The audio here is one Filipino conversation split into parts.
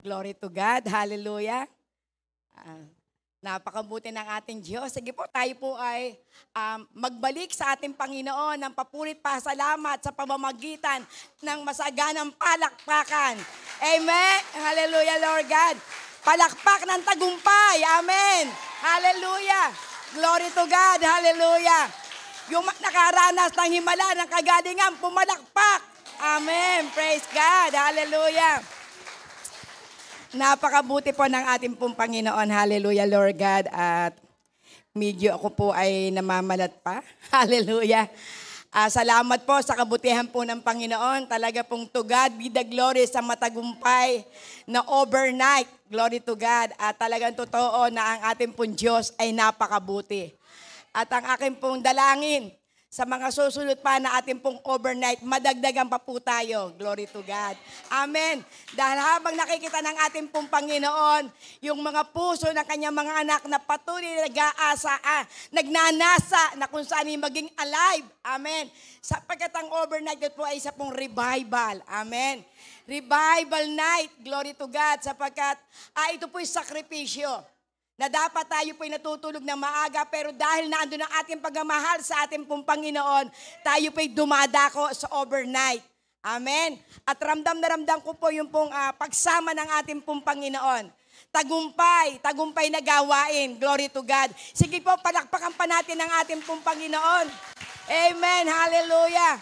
Glory to God. Hallelujah. Ah, napakabuti ng ating Diyos. Sige po, tayo po ay magbalik sa ating Panginoon ng papurit pasalamat sa pamamagitan ng masaganang palakpakan. Amen. Hallelujah, Lord God. Palakpak ng tagumpay. Amen. Hallelujah. Glory to God. Hallelujah. Yung nakaranas ng himala ng kagalingan, pumalakpak. Amen. Praise God. Hallelujah. Napakabuti po ng ating pong Panginoon. Hallelujah, Lord God. At medyo ako po ay namamalat pa. Hallelujah. Salamat po sa kabutihan po ng Panginoon. Talaga pong to God be the glory sa matagumpay na overnight. Glory to God. At talagang totoo na ang ating pong Diyos ay napakabuti. At ang aking pong dalangin, sa mga susunod pa na ating pong overnight, madagdagan pa po tayo. Glory to God. Amen. Dahil habang nakikita ng ating pong Panginoon, yung mga puso ng kanyang mga anak na patuloy na nag-aasa, nagnanasa na kung saan maging alive. Amen. Sapagkat ang overnight po ay isa pong revival. Amen. Revival night. Glory to God. Sapagkat ito po yung sakripisyo na dapat tayo po'y natutulog ng maaga, pero dahil naandun ang ating pagmamahal sa ating pong Panginoon, tayo po'y dumadako sa overnight. Amen. At ramdam na ramdam ko po yung pong pagsama ng ating pong Panginoon. Tagumpay na gawain. Glory to God. Sige po, palakpakan pa natin ang ating pong Panginoon. Amen. Hallelujah.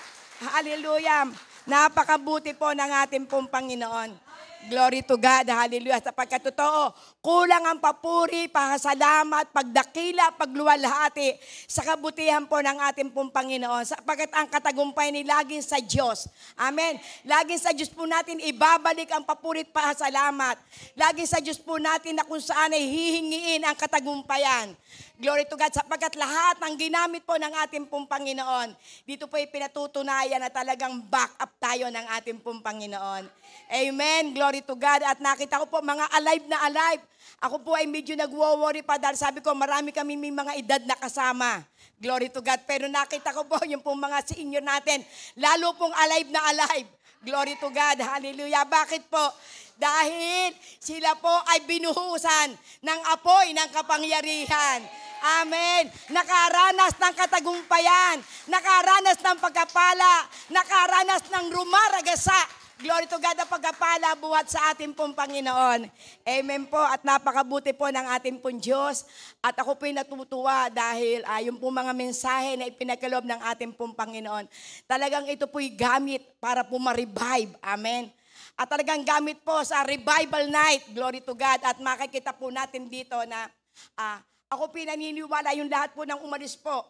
Hallelujah. Napakabuti po ng ating pong Panginoon. Glory to God, hallelujah. Sapagkat totoo, kulang ang papuri, pasalamat, pagdakila, pagluwalhati sa kabutihan po ng ating pong Panginoon. Sapagkat ang katagumpay ni laging sa Diyos. Amen. Laging sa Diyos po natin ibabalik ang papuri at pasalamat. Laging sa Diyos po natin na kung saan ay hihingiin ang katagumpayan. Glory to God, sapagkat lahat ng ginamit po ng ating pong Panginoon, dito po ay pinatutunayan na talagang back up tayo ng ating pong Panginoon. Amen, glory to God. At nakita ko po mga alive na alive. Ako po ay medyo nag-worry pa dahil sabi ko marami kami may mga edad na kasama. Glory to God. Pero nakita ko po yung pong mga senior natin, lalo pong alive na alive. Glory to God, hallelujah. Bakit po? Dahil sila po ay binuhusan ng apoy ng kapangyarihan. Amen. Nakaranas ng katagumpayan, nakaranas ng pagkapala, nakaranas ng rumaragasa. Glory to God, ang pagkapala buhat sa ating pong Panginoon. Amen po, at napakabuti po ng ating pong Diyos. At ako po'y natutuwa dahil yung pong mga mensahe na ipinagkaloob ng ating pong Panginoon, talagang ito po'y gamit para po ma-revive. Amen. At talagang gamit po sa revival night. Glory to God. At makikita po natin dito na ako pinaniniwala yung lahat po ng umalis po.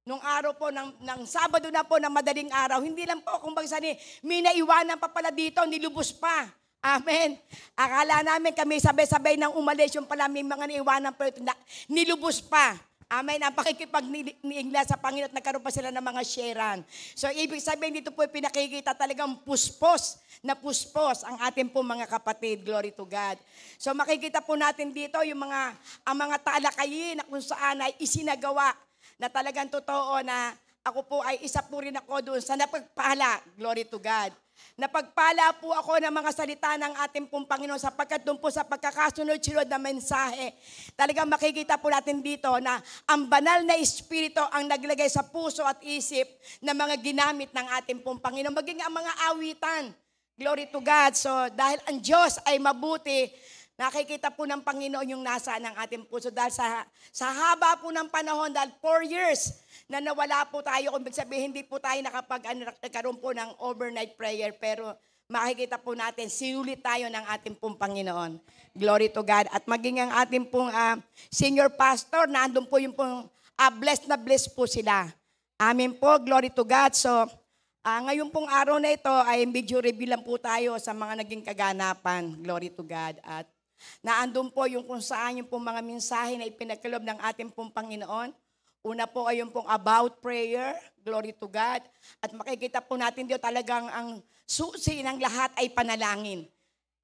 Nung araw po, ng Sabado na po, ng madaling araw, hindi lang po kung bagsani, may naiwanan pa pala dito, nilubos pa. Amen. Akala namin kami sabay-sabay nang umalis, yung pala may mga naiwanan pa ito, nilubos pa. Amen. Ang pakikipag-niingla sa Panginoon at nagkaroon pa sila ng mga sharean. So, ibig sabihin dito po pinakikita talagang puspos ang ating po mga kapatid. Glory to God. So, makikita po natin dito yung ang mga talakayin na kung saan ay isinagawa na talagang totoo na ako po ay isa po rin ako doon sa napagpala. Glory to God. Napagpala po ako ng mga salita ng ating pong Panginoon sapagkat doon po sa pagkakasunod-sunod na mensahe. Talagang makikita po natin dito na ang banal na Espiritu ang naglagay sa puso at isip ng mga ginamit ng ating pong Panginoon. Maging ang mga awitan. Glory to God. So dahil ang Diyos ay mabuti, nakikita po ng Panginoon yung nasa ng ating puso. Dahil sa haba po ng panahon, dahil 4 years na nawala po tayo, kung sabihin hindi po tayo nagkaroon po ng overnight prayer, pero makikita po natin, sinulit tayo ng ating pong Panginoon. Glory to God. At maging ang ating pong senior pastor, nandun po yung pong blessed na blessed po sila. Amen po, glory to God. So, ngayon pong araw na ito ay medyo review lang po tayo sa mga naging kaganapan. Glory to God. At naandun po yung kung saan yung pong mga mensahe na ipinagkaloob ng ating pong Panginoon. Una po ay yung pong about prayer. Glory to God. At makikita po natin dito talagang ang susi ng lahat ay panalangin.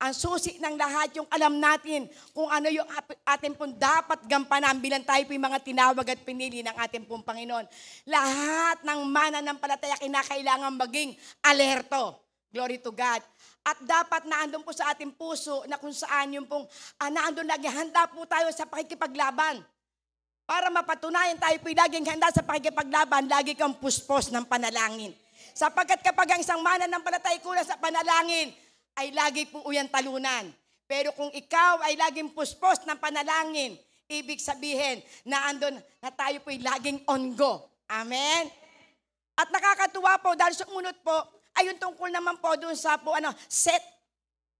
Ang susi ng lahat yung alam natin kung ano yung ating pong dapat gampanan bilang tayo po yung mga tinawag at pinili ng ating pong Panginoon. Lahat ng mananampalataya kinakailangan maging alerto. Glory to God. At dapat naandun po sa ating puso na kung saan yung pong naandun lagi, handa po tayo sa pakikipaglaban. Para mapatunayan tayo po laging handa sa pakikipaglaban, lagi kang puspos ng panalangin. Sapagkat kapag ang isang mananampalataya kulang sa panalangin, ay lagi po uyang talunan. Pero kung ikaw ay laging puspos ng panalangin, ibig sabihin na andun na tayo po ay laging on go. Amen? At nakakatuwa po dahil sumunod po, ay yung tungkol naman po doon sa po, set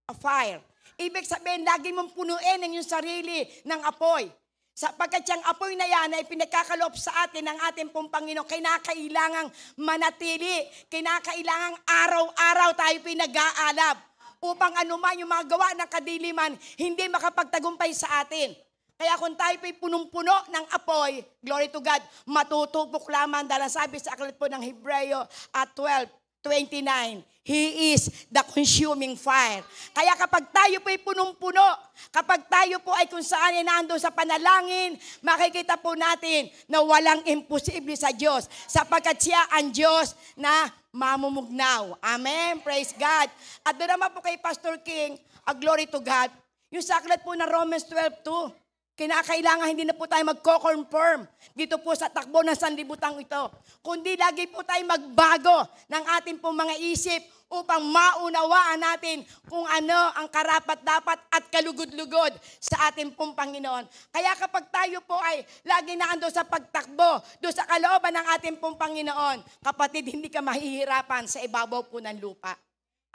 a fire. Ibig sabihin, lagi mong punuin ang iyong sarili ng apoy. Sapagkat yung apoy na yan ay pinagkakaloob sa atin ng ating pong Panginoon. Kinakailangang manatili. Kinakailangang araw-araw tayo pinag-aalab. Upang anuman yung mga gawa ng kadiliman, hindi makapagtagumpay sa atin. Kaya kung tayo po'y punong-puno ng apoy, glory to God, matutupok lamang dahil sabi sa aklat po ng Hebreo 12:29, He is the consuming fire. Kaya kapag tayo po'y punong-puno, kapag tayo po ay kung saan ay nando sa panalangin, makikita po natin na walang imposible sa Diyos. Sapagkat siya ang Diyos na mamumugnaw. Amen. Praise God. At doon naman po kay Pastor King, glory to God, yung sa aklat po ng Romans 12:2, kinakailangan hindi na po tayo magko-confirm dito po sa takbo ng sanlibutan ito. Kundi lagi po tayo magbago ng ating pong mga isip upang maunawaan natin kung ano ang karapat-dapat at kalugod-lugod sa ating pong Panginoon. Kaya kapag tayo po ay lagi naando sa pagtakbo, doon sa kalooban ng ating pong Panginoon, kapatid, hindi ka mahihirapan sa ibabaw po ng lupa.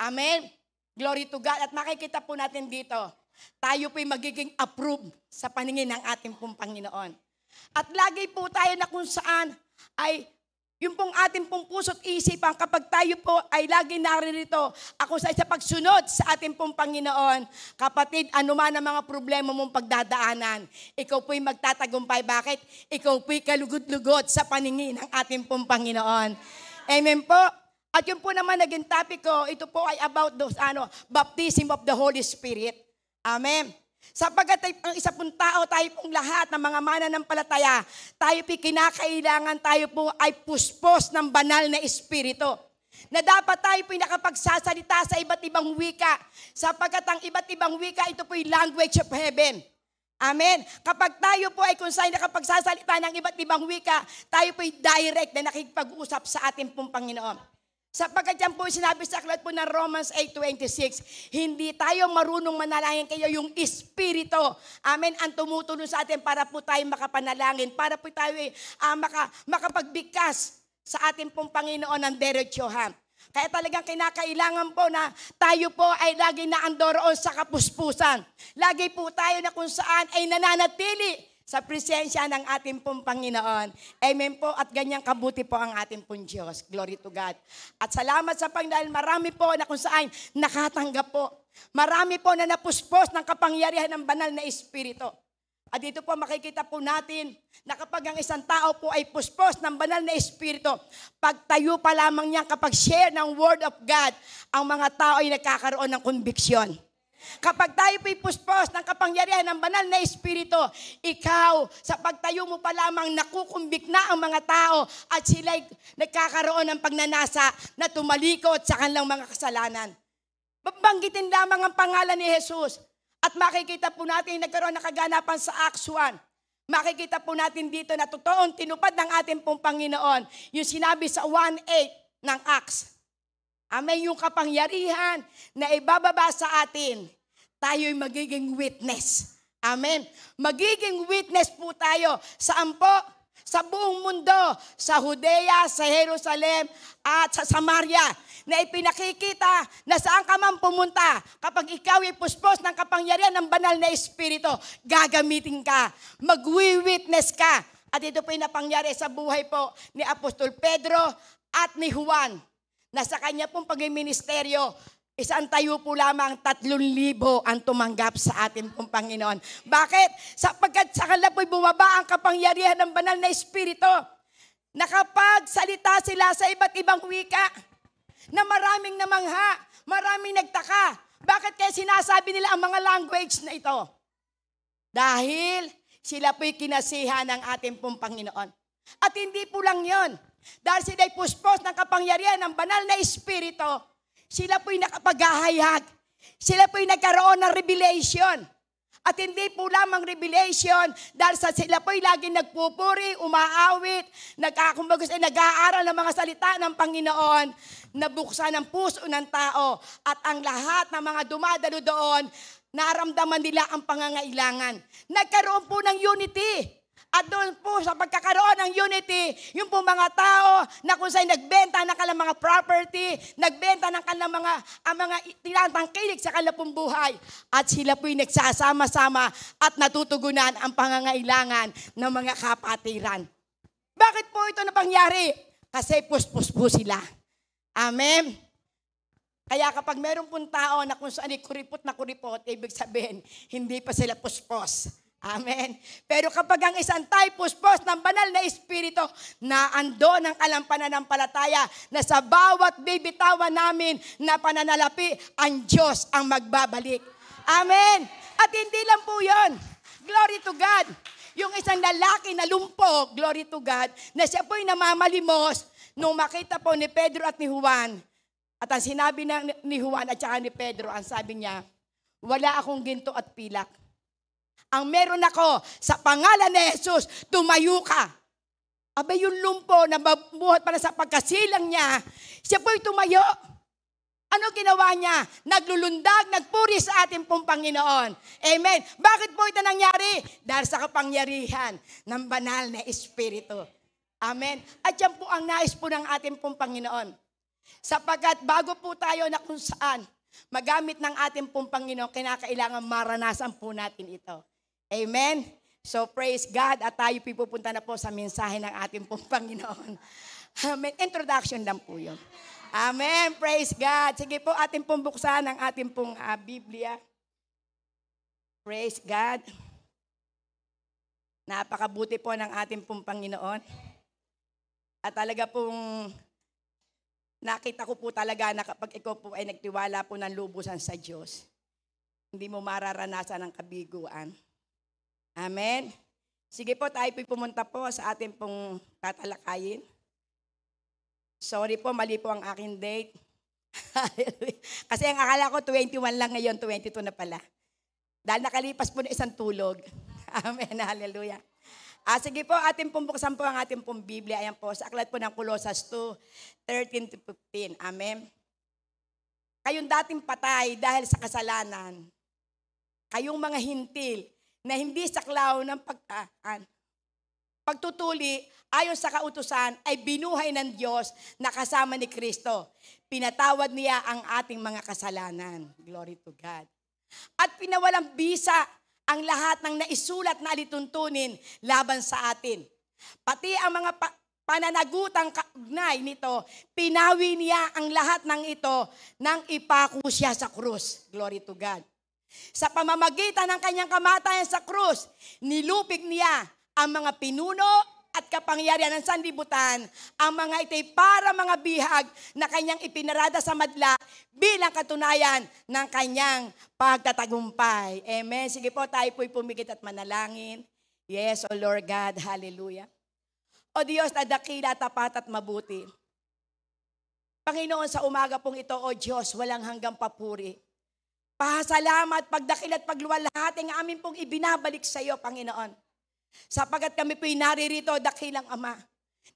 Amen? Glory to God. At makikita po natin dito, tayo po'y magiging approved sa paningin ng ating pong Panginoon. At lagi po tayo na kung saan ay yung pong ating pong puso't isipan kapag tayo po ay lagi naririto ako sa pagsunod sa ating pong Panginoon. Kapatid, anuman ang mga problema mong pagdadaanan, ikaw po'y magtatagumpay. Bakit? Ikaw po'y kalugod-lugod sa paningin ng ating pong Panginoon. Amen po. At yun po naman naging topic ko, ito po ay about those, baptism of the Holy Spirit. Amen. Sapagkat ang isa pong tao, tayo pong lahat ng mga mananampalataya, tayo po'y kinakailangan, tayo po ay puspos ng banal na espiritu. Na dapat tayo po'y nakapagsasalita sa iba't ibang wika. Sapagkat ang iba't ibang wika, ito po'y language of heaven. Amen. Kapag tayo po ay kung saan nakapagsasalita ng iba't ibang wika, tayo po'y direct na nakikipag-usap sa ating pong Panginoon. Sapagkat yan po sinabi sa aklat po ng Romans 8:26, hindi tayo marunong manalangin kayo yung Espiritu. Amen. Ang tumutulong sa atin para po tayo makapanalangin, para po tayo makapagbigkas sa ating pong Panginoon ng diretsohan. Kaya talagang kinakailangan po na tayo po ay lagi naandoroon sa kapuspusan. Lagi po tayo na kung saan ay nananatili sa presensya ng ating pong Panginoon. Amen po. At ganyang kabuti po ang ating pong Diyos. Glory to God. At salamat sa Panginoon. Marami po na kung saan nakatanggap po. Marami po na napuspos ng kapangyarihan ng banal na Espiritu. At dito po makikita po natin na kapag ang isang tao po ay puspos ng banal na Espiritu, pagtayo pa lamang niya kapag share ng Word of God, ang mga tao ay nagkakaroon ng conviction. Kapag tayo po'y puspos ng kapangyarihan ng banal na Espiritu, ikaw, sa pagtayo mo pa lamang nakukumbik na ang mga tao at sila'y nagkakaroon ng pagnanasa na tumalikod sa kanilang mga kasalanan. Babanggitin lamang ang pangalan ni Jesus at makikita po natin nagkaroon ng kaganapan sa Acts 1. Makikita po natin dito na totoong tinupad ng ating pong Panginoon yung sinabi sa 1:8 ng Acts. Amen, yung kapangyarihan na ibababa sa atin, tayo'y magiging witness. Amen. Magiging witness po tayo. Saan po? Sa buong mundo. Sa Judea, sa Jerusalem, at sa Samaria. Na ipinakikita na saan ka man pumunta, kapag ikaw ay puspos ng kapangyarihan ng banal na Espiritu, gagamitin ka. Magwi-witness ka. At ito po yung napangyari sa buhay po ni Apostol Pedro at ni Juan. Na sa kanya pong pag-ministeryo, isang tayo po lamang 3,000 ang tumanggap sa atin pong Panginoon. Bakit? Sapagkat sa kanila po'y bumaba ang kapangyarihan ng banal na Espiritu. Nakapagsalita sila sa iba't ibang wika na maraming namangha, maraming nagtaka. Bakit kaya sinasabi nila ang mga language na ito? Dahil sila po'y kinasihan ng ating pong Panginoon. At hindi po lang yon. Dahil sila'y puspos ng kapangyarihan ng banal na Espiritu, Sila po'y nakapaghahayag. Sila po'y nagkaroon ng revelation. At hindi po lamang revelation dahil sa sila po'y laging nagpupuri, umaawit, nag-aaral ng mga salita ng Panginoon, nabuksan ang puso ng tao. At ang lahat ng mga dumadalo doon, naramdaman nila ang pangangailangan. Nagkaroon po ng unity. At doon po sa pagkakaroon ng unity, yung po mga tao na kung saan nagbenta ng kanilang mga property, nagbenta ng kanilang mga tinatangkilik sa kanilang pong buhay. At sila po'y nagsasama-sama at natutugunan ang pangangailangan ng mga kapatiran. Bakit po ito napangyari? Kasi puspos po sila. Amen? Kaya kapag meron pong tao na kung saan kuripot na kuripot, ibig sabihin, hindi pa sila puspos. Amen. Pero kapag ang isang tayo puspos ng banal na espiritu na ando ng pananampalataya na sa bawat bibitawan namin na pananalapi, ang Diyos ang magbabalik. Amen. At hindi lang po yun. Glory to God. Yung isang lalaki na lumpo, glory to God, na siya po'y namamalimos nung makita po ni Pedro at ni Juan. At ang sinabi ni Juan at saka ni Pedro, ang sabi niya, wala akong ginto at pilak. Ang meron ako, sa pangalan ni Jesus, tumayo ka. Abay yung lumpo na mabuhat para sa pagkasilang niya, siya po'y tumayo. Ano ginawa niya? Naglulundag, nagpuri sa ating pong Panginoon. Amen. Bakit po ito nangyari? Dahil sa kapangyarihan ng banal na Espiritu. Amen. At yan po ang nais po ng ating pong Panginoon. Sapagkat bago po tayo na kung saan magamit ng ating pong Panginoon, kinakailangan maranasan po natin ito. Amen? So praise God at tayo pupunta na po sa mensahe ng ating pong Panginoon. Amen. Introduction lang po yun. Amen. Praise God. Sige po, ating pong buksan ang ating pong Biblia. Praise God. Napakabuti po ng ating pong Panginoon. At talaga pong nakita ko po talaga na kapag ikaw po ay nagtiwala po ng lubusan sa Diyos, hindi mo mararanasan ang kabiguan. Amen. Sige po, tayo po pumunta po sa ating pong tatalakayin. Sorry po, mali po ang aking date. Kasi ang akala ko 21 lang ngayon, 22 na pala. Dahil nakalipas po na isang tulog. Amen, hallelujah. Sige po, ating pong buksan po ang ating pong Biblia. Ayan po, sa aklat po ng Colosas 2:13-15. Amen. Kayong dating patay dahil sa kasalanan, kayong mga hintil na hindi saklaw ng pagtutuli ayon sa kautusan ay binuhay ng Diyos na kasama ni Kristo. Pinatawad niya ang ating mga kasalanan. Glory to God. At pinawalang bisa ang lahat ng naisulat na alituntunin laban sa atin. Pati ang mga pananagutang kaugnay nito, pinawi niya ang lahat ng ito nang ipako siya sa krus. Glory to God. Sa pamamagitan ng kanyang kamatayan sa krus, nilupig niya ang mga pinuno at kapangyarihan ng sanlibutan, ang mga ito'y para mga bihag na kanyang ipinarada sa madla bilang katunayan ng kanyang pagtatagumpay. Amen. Sige po, tayo po'y pumikit at manalangin. Yes, O Lord God, hallelujah. O Diyos na dakila, tapat at mabuti. Panginoon, sa umaga pong ito, O Diyos, walang hanggang papuri. Pasalamat, pagdakil at pagluwalhati ang amin pong ibinabalik sa iyo, Panginoon. Sapagat kami po'y naririto, dakilang Ama,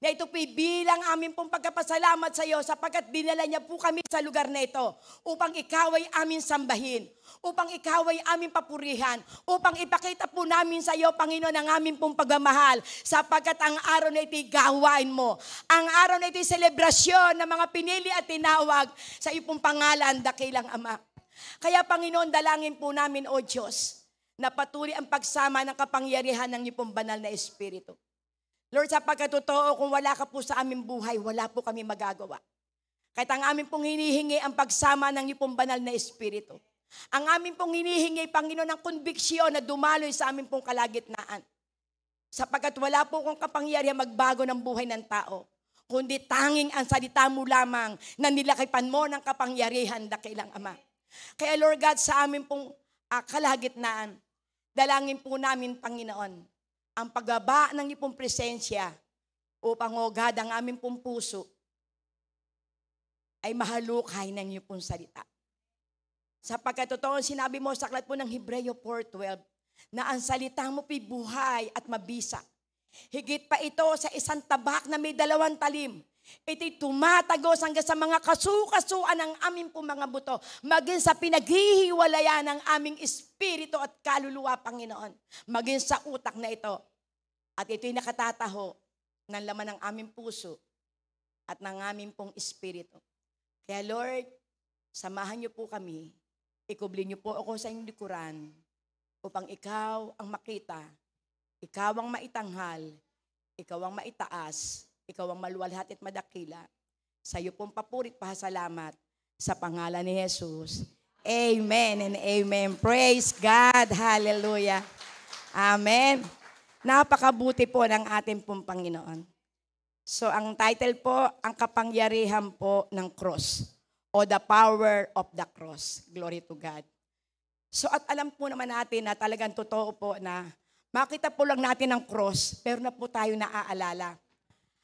na ito po'y bilang amin pong pagkapasalamat sa iyo, sapagat dinala niya po kami sa lugar na ito, upang ikaw ay amin sambahin, upang ikaw ay amin papurihan, upang ipakita po namin sa iyo, Panginoon, ang amin pong pagmamahal, sapagat ang araw na ito'y gawain mo. Ang araw na ito'y selebrasyon ng mga pinili at tinawag sa iyo pong pangalan, dakilang Ama. Kaya Panginoon, dalangin po namin, O Diyos, na patuloy ang pagsama ng kapangyarihan ng iyong banal na Espiritu. Lord, sa pagkatotoo, kung wala ka po sa aming buhay, wala po kami magagawa. Kahit ang amin pong hinihingi ang pagsama ng iyong banal na Espiritu. Ang amin pong hinihingi, Panginoon, ng konbiksyon na dumaloy sa amin pong kalagitnaan. Sapagkat wala po kong kapangyarihan magbago ng buhay ng tao, kundi tanging ang salita mo lamang na nilakipan mo ng kapangyarihan, dakilang Ama. Kaya Lord God, sa amin pong kalagitnaan, dalangin po namin, Panginoon, ang pagbaba ng iyong presensya upang, O God, ang aming pong puso ay mahalukay ng iyong pong salita. Sapagkat totoo sinabi mo sa aklat po ng Hebreo 4:12 na ang salita mo po'y buhay at mabisa. Higit pa ito sa isang tabak na may 2 talim. Ito'y tumatagos hanggang sa mga kasukasuan ng aming pong mga buto, maging sa pinaghihiwalayan ng aming espiritu at kaluluwa, Panginoon, maging sa utak na ito. At ito'y nakatataho ng laman ng aming puso at ng aming pong espiritu. Kaya Lord, samahan niyo po kami, ikubli niyo po ako sa inyong likuran upang ikaw ang makita, ikaw ang maitanghal, ikaw ang maitaas, ikaw ang maluwalhati at madakila. Sa iyo pong papurit pasalamat sa pangalan ni Jesus. Amen and amen. Praise God. Hallelujah. Amen. Napakabuti po ng ating pong Panginoon. So ang title po, ang kapangyarihan po ng cross o the power of the cross. Glory to God. So at alam po naman natin na talagang totoo po na makita po lang natin ang cross pero na po tayo naaalala.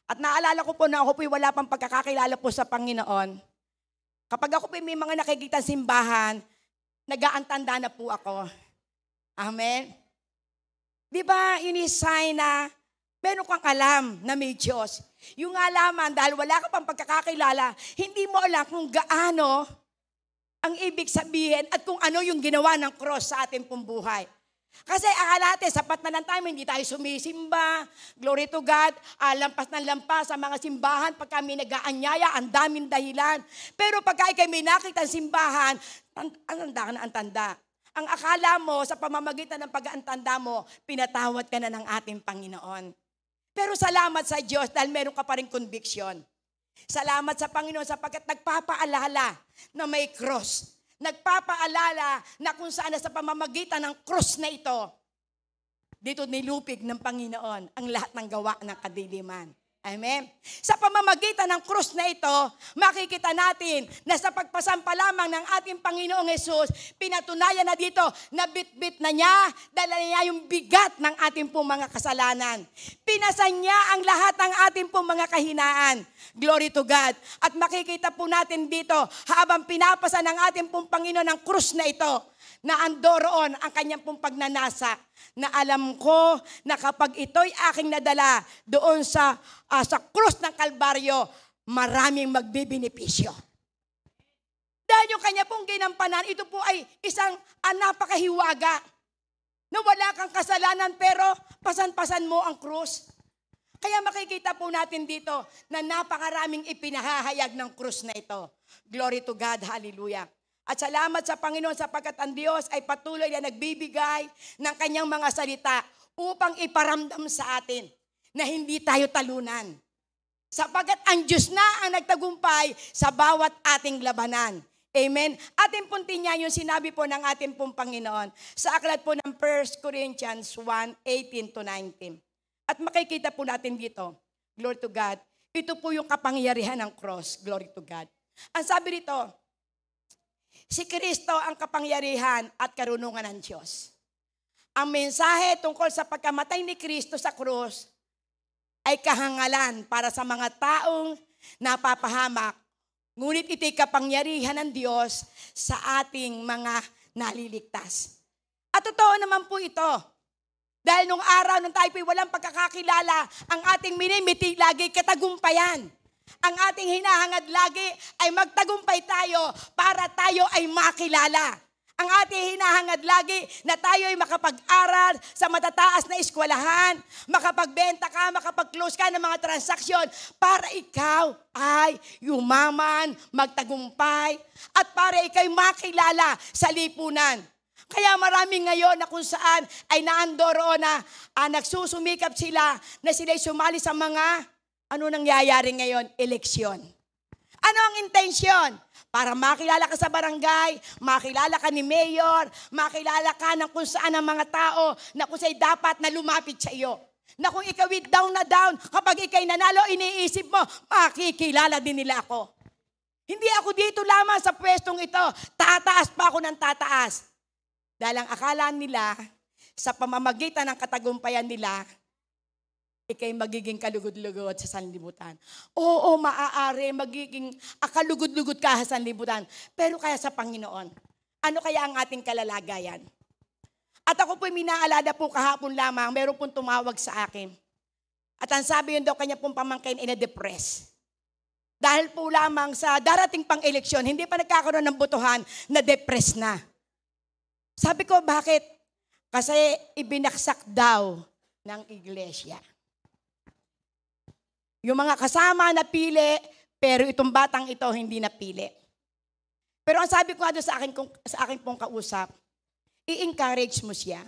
At naalala ko po na ako po'y wala pang pagkakakilala po sa Panginoon. Kapag ako po'y may mga nakikita simbahan, nag-aantanda na po ako. Amen? Di ba yun yung sign na meron kang alam na may Diyos. Yung alaman, dahil wala ka pang pagkakakilala, hindi mo alam kung gaano ang ibig sabihin at kung ano yung ginawa ng cross sa ating pong buhay. Kasi akala natin, sapat na lang tayo, hindi tayo sumisimba. Glory to God. Lampas na lampas sa mga simbahan. Pag kami nag-aanyaya, ang daming dahilan. Pero pagka ikay may nakita ang simbahan, ang tanda ka na ang tanda. Ang akala mo, sa pamamagitan ng pag-aantanda mo, pinatawad ka na ng ating Panginoon. Pero salamat sa Diyos dahil meron ka pa rin conviction. Salamat sa Panginoon sapagkat nagpapaalala na may cross. Nagpapaalala na kung saan sa pamamagitan ng cross na ito, dito nilupig ng Panginoon ang lahat ng gawa ng kadiliman. Amen? Sa pamamagitan ng cross na ito, makikita natin na sa pagpasampa lamang ng ating Panginoong Hesus, pinatunayan na dito na bit-bit na niya, dala niya yung bigat ng ating pong mga kasalanan. Pinasan niya ang lahat ng ating pong mga kahinaan. Glory to God. At makikita po natin dito, habang pinapasa ng ating pong Panginoon ang krus na ito, na andoroon ang kanyang pong pagnanasa, na alam ko na kapag ito'y aking nadala doon sa krus ng Kalbaryo, maraming magbibenepisyo. Dahil yung kanya pong ginampanan, ito po ay isang napakahiwaga, na wala kang kasalanan pero pasan-pasan mo ang krus. Kaya makikita po natin dito na napakaraming ipinahahayag ng krus na ito. Glory to God, hallelujah. At salamat sa Panginoon sapagkat ang Diyos ay patuloy na nagbibigay ng kanyang mga salita upang iparamdam sa atin na hindi tayo talunan. Sapagkat ang Diyos na ang nagtagumpay sa bawat ating labanan. Amen? Ating puntin niya yung sinabi po ng ating pong Panginoon sa aklat po ng 1 Corinthians 1:18-19. At makikita po natin dito, glory to God, ito po yung kapangyarihan ng cross, glory to God. Ang sabi dito, si Kristo ang kapangyarihan at karunungan ng Diyos. Ang mensahe tungkol sa pagkamatay ni Kristo sa krus ay kahangalan para sa mga taong napapahamak, ngunit ito'y kapangyarihan ng Diyos sa ating mga naliligtas. At totoo naman po ito. Dahil nung araw nung tayo walang pagkakakilala, ang ating minimiti lagi katagumpayan. Ang ating hinahangad lagi ay magtagumpay tayo para tayo ay makilala. Ang ating hinahangad lagi na tayo ay makapag-aral sa matataas na eskwelahan, makapagbenta ka, makapag-close ka ng mga transaksyon para ikaw ay yumaman, magtagumpay, at para ikaw ay makilala sa lipunan. Kaya marami ngayon na kung saan ay naandoroon na nagsusumikap sila na sila'y sumali sa mga, ano nangyayari ngayon? Eleksyon. Ano ang intensyon? Para makilala ka sa barangay, makilala ka ni mayor, makilala ka ng kung saan ang mga tao na kung sa'y dapat na lumapit sa iyo. Na kung ikaw down na down, kapag ikay nanalo, iniisip mo, makikilala din nila ako. Hindi ako dito lamang sa pwestong ito, tataas pa ako ng tataas. Dahil ang akala nila, sa pamamagitan ng katagumpayan nila, ikay magiging kalugod-lugod sa sanlibutan. Oo, maaari magiging kalugod-lugod ka sa sanlibutan. Pero kaya sa Panginoon, ano kaya ang ating kalalagayan? At ako po'y minaalala po kahapon lamang, meron pong tumawag sa akin. At ang sabi yun daw, kanya pong pamangkin ina-depress. Dahil po lamang sa darating pang eleksyon, hindi pa nagkakaroon ng botohan, na-depress na. Sabi ko, bakit? Kasi ibinaksak daw ng iglesia. Yung mga kasama napili, pero itong batang ito hindi napili. Pero ang sabi ko nga doon sa akin pong kausap, i-encourage mo siya.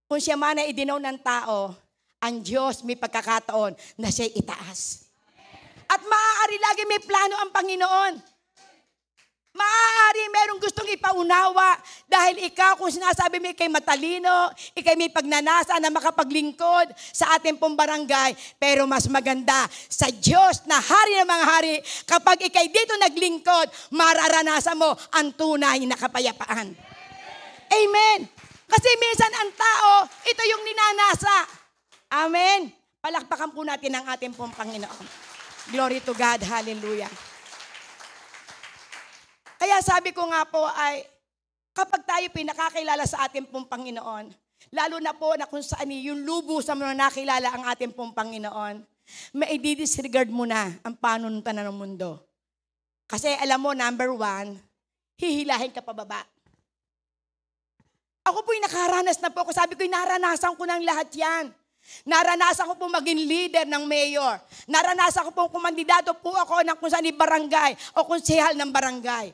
Kung siya man ay idinaw ng tao, ang Diyos may pagkakataon na siya'y itaas. At maaari lagi may plano ang Panginoon. Maaari merong gustong ipaunawa dahil ikaw kung sinasabi mo ikay matalino, ikay may pagnanasa na makapaglingkod sa ating pong barangay. Pero mas maganda sa Diyos na hari ng mga hari, kapag ikay dito naglingkod, mararanasan mo ang tunay na kapayapaan. Amen. Kasi minsan ang tao, ito yung ninanasa. Amen. Palakpakan po natin ang ating pong Panginoon. Glory to God. Hallelujah. Kaya sabi ko nga po ay, kapag tayo pinakakilala sa ating pong Panginoon, lalo na po na kung saan yung lubusan mo na nakilala ang ating pong Panginoon, may i-disregard mo na ang panuntunan ng mundo. Kasi alam mo, number 1, hihilahin ka pababa. Ako po'y nakaranas na po ako. Sabi ko, naranasan ko ng lahat yan. Naranasan ko po maging leader ng mayor. Naranasan ko po kumandidato po ako ng kung saan barangay o konsehal ng barangay.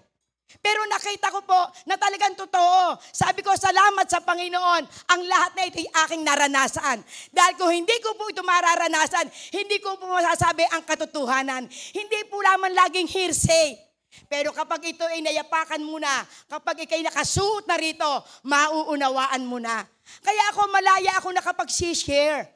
Pero nakita ko po na talagang totoo. Sabi ko, salamat sa Panginoon. Ang lahat na ito ay aking naranasan. Dahil kung hindi ko po ito mararanasan, hindi ko po masasabi ang katotohanan. Hindi po lamang laging hearsay. Pero kapag ito ay nayapakan mo na, kapag ikay nakasuot na rito, mauunawaan mo na. Kaya ako malaya ako nakapag-share.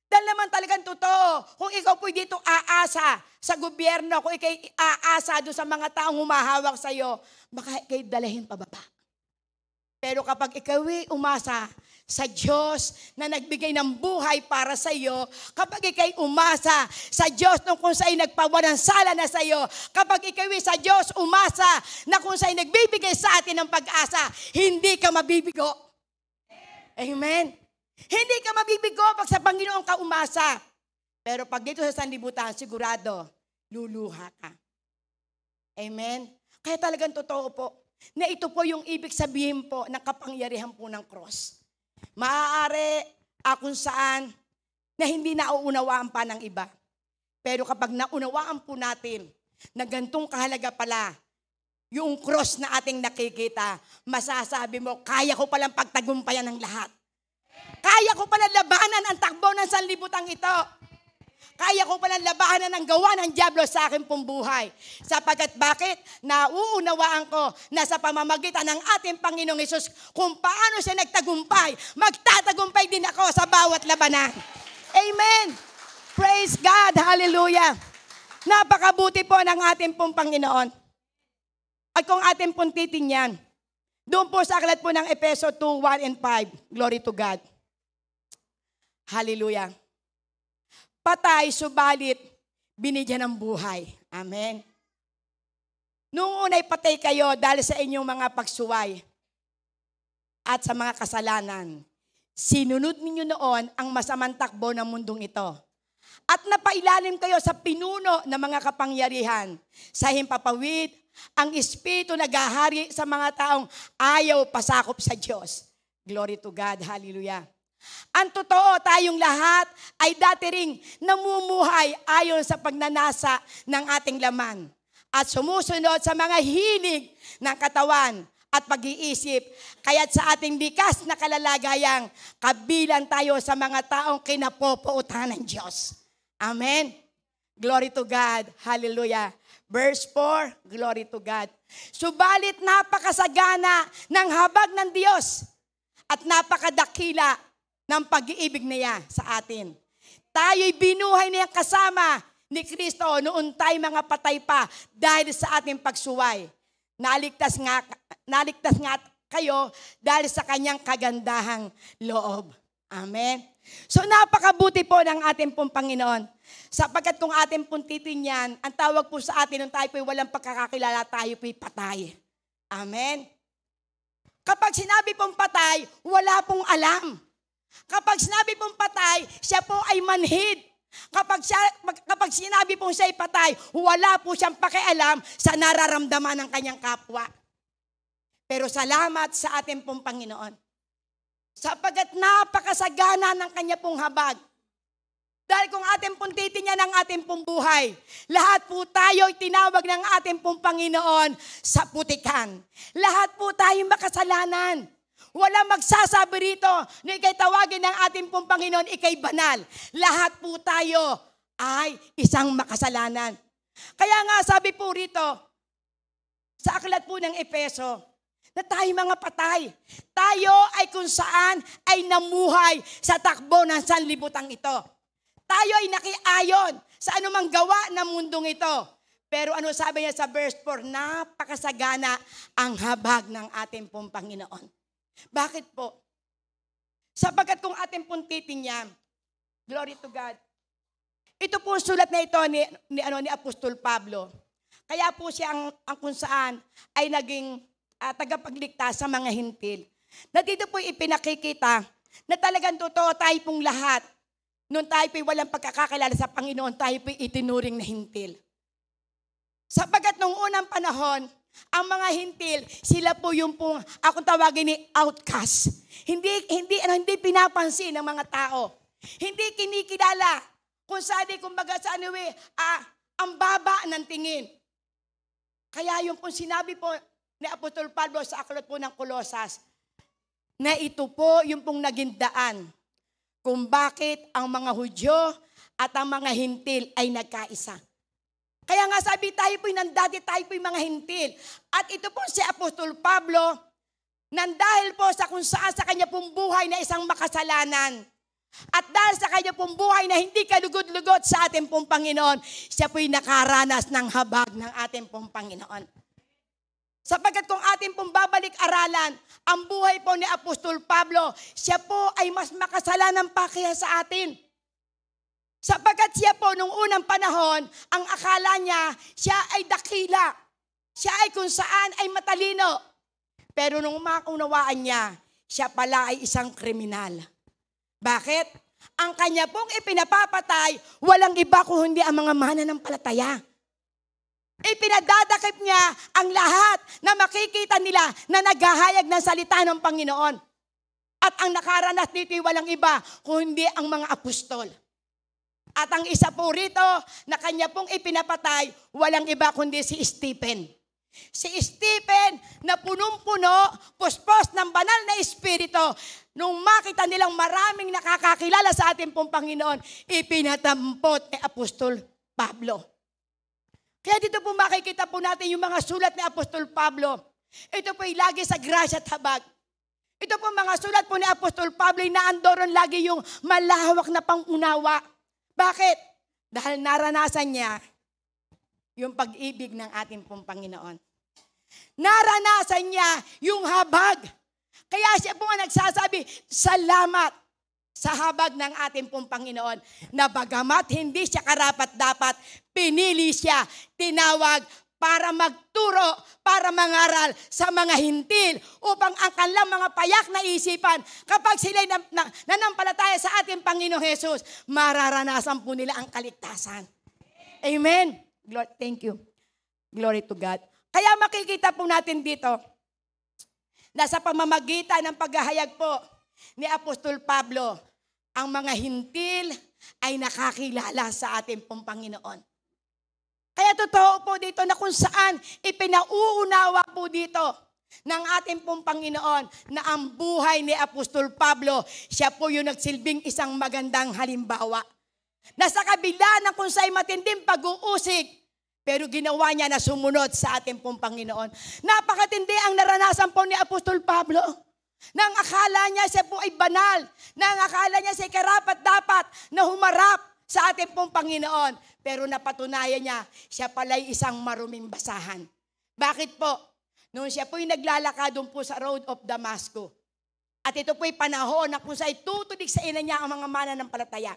Dahil naman talagang totoo, kung ikaw po'y dito aasa sa gobyerno, kung ikay aasa doon sa mga taong humahawak sa iyo, baka ikay dalahin pababa. Pero kapag ikaw ay umasa sa Diyos na nagbigay ng buhay para sa iyo, kapag ikay umasa sa Diyos nung kung sa'y nagpawalang sala na sa iyo, kapag ikaw ay sa Diyos umasa na kung sa'y nagbibigay sa atin ng pag-asa, hindi ka mabibigo. Amen. Hindi ka mabibigo pag sa Panginoon ka umasa. Pero pag dito sa sanlibutan, sigurado, luluha ka. Amen? Kaya talagang totoo po, na ito po yung ibig sabihin po ng kapangyarihan po ng cross. Maaari kung saan na hindi nauunawaan pa ng iba. Pero kapag naunawaan po natin na gantong kahalaga pala, yung cross na ating nakikita, masasabi mo, kaya ko palang pagtagumpayan ng lahat. Kaya ko pala labanan ang takbo ng sanlibutan ito. Kaya ko pala labanan ang gawa ng diablo sa aking pong buhay. Sapagkat bakit? Nauunawaan ko na sa pamamagitan ng ating Panginoong Hesus kung paano siya nagtagumpay, magtatagumpay din ako sa bawat labanan. Amen. Praise God. Hallelujah. Napakabuti po ng ating pong Panginoon. At kung ating pong titingnan, doon po sa aklat po ng Efeso 2:1 and 5. Glory to God. Hallelujah. Patay, subalit, binigyan ng buhay. Amen. Noong una'y patay kayo dahil sa inyong mga pagsuway at sa mga kasalanan. Sinunod ninyo noon ang masamang takbo ng mundong ito. At napailalim kayo sa pinuno ng mga kapangyarihan, sa himpapawid, ang espiritu naghahari sa mga taong ayaw pasakop sa Diyos. Glory to God. Hallelujah. Ang totoo, tayong lahat ay dati ring namumuhay ayon sa pagnanasa ng ating laman at sumusunod sa mga hilig ng katawan at pag-iisip. Kaya't sa ating likas na kalalagayang kabilang tayo sa mga taong kinapopootan ng Diyos. Amen. Glory to God. Hallelujah. Verse 4, glory to God. Subalit napakasagana ng habag ng Diyos at napakadakila ng pag-iibig niya sa atin. Tayo'y binuhay niya kasama ni Kristo noon tayo mga patay pa dahil sa ating pagsuway. Naligtas nga kayo dahil sa kanyang kagandahang loob. Amen. So napakabuti po ng ating pong Panginoon. Sapagkat kung ating pong titingnan, ang tawag po sa atin nung tayo po'y walang pagkakakilala, tayo po'y patay. Amen. Kapag sinabi pong patay, wala pong alam. Kapag sinabi pong patay, siya po ay manhid. Kapag sinabi pong siya ay patay, wala po siyang pakialam sa nararamdaman ng kanyang kapwa. Pero salamat sa ating pong Panginoon. Sapagkat napakasagana ng kanya pong habag. Dahil kung ating pong titingnan ang ating pong buhay, lahat po tayo ay tinawag ng ating pong Panginoon sa putikan. Lahat po tayo makasalanan. Wala magsasabi rito na ikay tawagin ng ating pong Panginoon, ikay banal. Lahat po tayo ay isang makasalanan. Kaya nga sabi po rito, sa aklat po ng Efeso, na tayo mga patay. Tayo ay kung saan ay namuhay sa takbo ng sanlibutan ito. Tayo ay nakiayon sa anumang gawa ng mundong ito. Pero ano sabi niya sa verse 4, napakasagana ang habag ng ating pong Panginoon. Bakit po? Sapagkat kung ating pong titingnan, glory to God, ito po sulat na ito ni Apostol Pablo. Kaya po siya ang kung saan ay naging tagapagligtas sa mga hintil. Na dito po ipinakikita na talagang totoo tayo pong lahat. Noon tayo po'y walang pagkakakilala sa Panginoon, tayo po'y itinuring na hintil. Sapagkat nung unang panahon, ang mga hintil, sila po yung pong, akong tawagin ni outcast. Hindi pinapansin ng mga tao. Hindi kinikilala. Kung kumbaga sa ang baba ng tingin. Kaya yung pong sinabi po ni Apostol Pablo sa aklat po ng Kolosas, na ito po yung pong naging daan kung bakit ang mga Hudyo at ang mga hintil ay nagkaisa. Kaya nga sabi tayo po'y nandati, tayo po'y mga hintil. At ito po si Apostol Pablo, nandahil po sa kung saan sa kanya pong buhay na isang makasalanan. At dahil sa kanya pong buhay na hindi kalugod-lugod sa ating pong Panginoon, siya po'y nakaranas ng habag ng ating pong Panginoon. Sapagkat kung ating pong babalik-aralan, ang buhay po ni Apostol Pablo, siya po ay mas makasalanan pa kaya sa atin. Sapagkat siya po nung unang panahon, ang akala niya, siya ay dakila. Siya ay kung saan ay matalino. Pero nung maunawaan niya, siya pala ay isang kriminal. Bakit? Ang kanya pong ipinapapatay, walang iba kung hindi ang mga mananampalataya. Ipinadadakip niya ang lahat na makikita nila na naghahayag ng salita ng Panginoon. At ang nakaranas dito ay walang iba kung hindi ang mga apostol. At ang isa po rito na kanya pong ipinapatay, walang iba kundi si Stephen. Si Stephen na punong-puno, puspos ng banal na espiritu, nung makita nilang maraming nakakakilala sa ating pong Panginoon, ipinatampot ni Apostol Pablo. Kaya dito po makikita po natin yung mga sulat ni Apostol Pablo. Ito po ay lagi sa grasya at habag. Ito po mga sulat po ni Apostol Pablo ay naandoron lagi yung malawak na pangunawa. Bakit? Dahil naranasan niya yung pag-ibig ng ating pong Panginoon. Naranasan niya yung habag. Kaya siya po ang nagsasabi, salamat sa habag ng ating pong Panginoon, na bagamat hindi siya karapat-dapat, pinili siya, tinawag para magturo, para mangaral sa mga hintil, upang ang kanilang mga payak na isipan, kapag sila'y nanampalataya sa ating Panginoong Jesus, mararanasan po nila ang kaligtasan. Amen. Thank you. Glory to God. Kaya makikita po natin dito, na sa pamamagitan ng paghahayag po ni Apostol Pablo, ang mga hintil ay nakakilala sa ating pong Panginoon. Kaya totoo po dito na kung saan ipinauunawa po dito ng ating pong Panginoon na ang buhay ni Apostol Pablo, siya po yung nagsilbing isang magandang halimbawa. Na sa kabila ng kung saan matinding pag-uusig, pero ginawa niya na sumunod sa ating pong Panginoon. Napakatindi ang naranasan po ni Apostol Pablo. Nang akala niya siya po ay banal. Nang akala niya siya karapat-dapat na humarap sa ating pong Panginoon. Pero napatunayan niya, siya pala'y isang maruming basahan. Bakit po? Noon siya po'y naglalakad doon po sa road of Damascus. At ito po'y panahon na kung sa'y tutulig sa ina niya ang mga mananampalataya.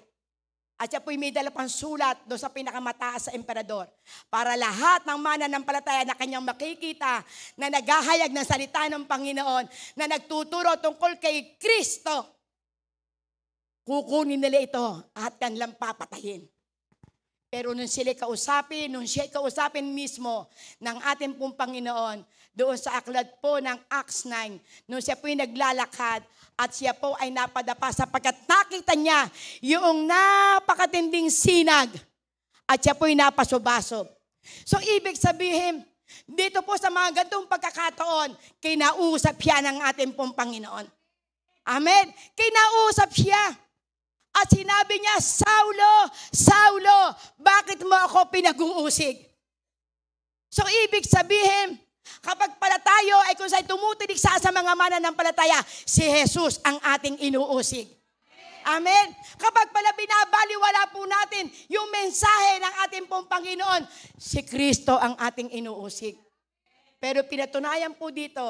At siya po'y may dala pang sulat doon sa pinakamataas sa emperador. Para lahat ng mananampalataya na kanyang makikita na naghahayag ng salita ng Panginoon, na nagtuturo tungkol kay Kristo, kukunin nila ito at kanilang papatayin. Pero nung siya kausapin mismo ng ating pong Panginoon, doon sa aklat po ng Acts 9, nung siya po'y naglalakad at siya po ay napadapa sapagkat nakita niya yung napakatinding sinag at siya po'y napasubasob. So ibig sabihin, dito po sa mga gantong pagkakataon, kinausap siya ng ating pong Panginoon. Amen? Kinausap siya. At sinabi niya, Saulo, Saulo, bakit mo ako pinag-uusig? So ibig sabihin, kapag pala tayo ay kung sa'y tumutulig sa mga mananampalataya, si Jesus ang ating inuusig. Amen? Kapag pala binabaliwala po natin yung mensahe ng ating pong Panginoon, si Kristo ang ating inuusig. Pero pinatunayan po dito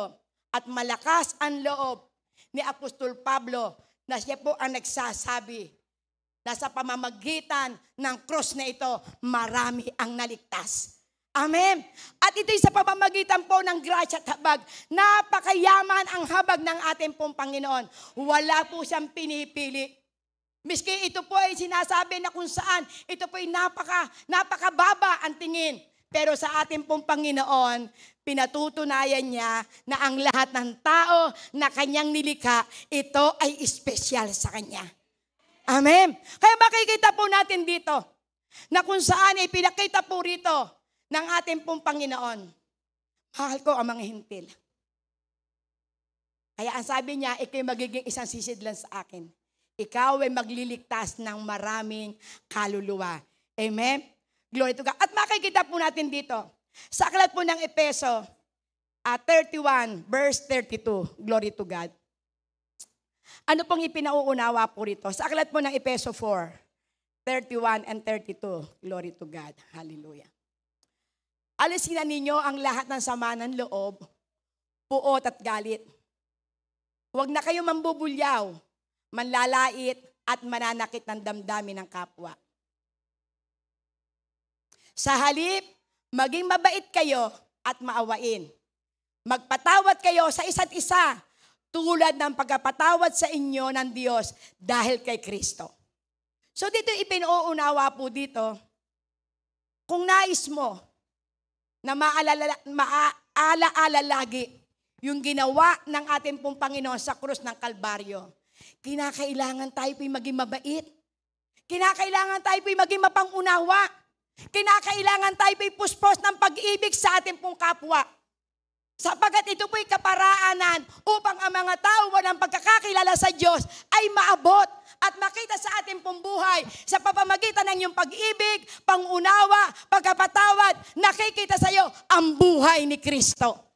at malakas ang loob ni Apostol Pablo na siya po ang nagsasabi na sa pamamagitan ng cross na ito, marami ang naligtas. Amen. At ito'y sa pamamagitan po ng grasya at habag. Napakayaman ang habag ng ating pong Panginoon. Wala po siyang pinipili. Miski ito po ay sinasabi na kung saan, ito po ay napakababa ang tingin. Pero sa ating pong Panginoon, pinatutunayan niya na ang lahat ng tao na kanyang nilikha, ito ay espesyal sa kanya. Amen. Kaya makikita po natin dito na kung saan ay pinakita po rito ng ating pong Panginoon. Mahal ko ang mga hintil. Kaya ang sabi niya, ikaw magiging isang sisidlan sa akin. Ikaw ay magliligtas ng maraming kaluluwa. Amen? Glory to God. At makikita po natin dito, sa aklat po ng Efeso 31 verse 32. Glory to God. Ano pong ipinauunawa po rito? Sa aklat po ng Efeso 4:31 and 32. Glory to God. Hallelujah. Alisin na ninyo ang lahat ng sama ng loob, puot at galit. Huwag na kayo mambubulyaw, manlalait at mananakit ng damdamin ng kapwa. Sa halip, maging mabait kayo at maawain. Magpatawad kayo sa isa't isa tulad ng pagkapatawad sa inyo ng Diyos dahil kay Kristo. So dito ipinauunawa po dito, kung nais mo na maalaala lagi yung ginawa ng ating pong Panginoon sa krus ng Kalbaryo, kinakailangan tayo po'y maging mabait. Kinakailangan tayo po'y maging mapangunawa. Kinakailangan tayo po'y puspos ng pag-ibig sa ating pong kapwa. Sapagat ito po'y kaparaanan upang ang mga tao walang pagkakakilala sa Diyos ay maabot at makita sa ating pong buhay sa pamamagitan ng iyong pag-ibig, pangunawa, pagkapatawad, nakikita sa iyo ang buhay ni Kristo.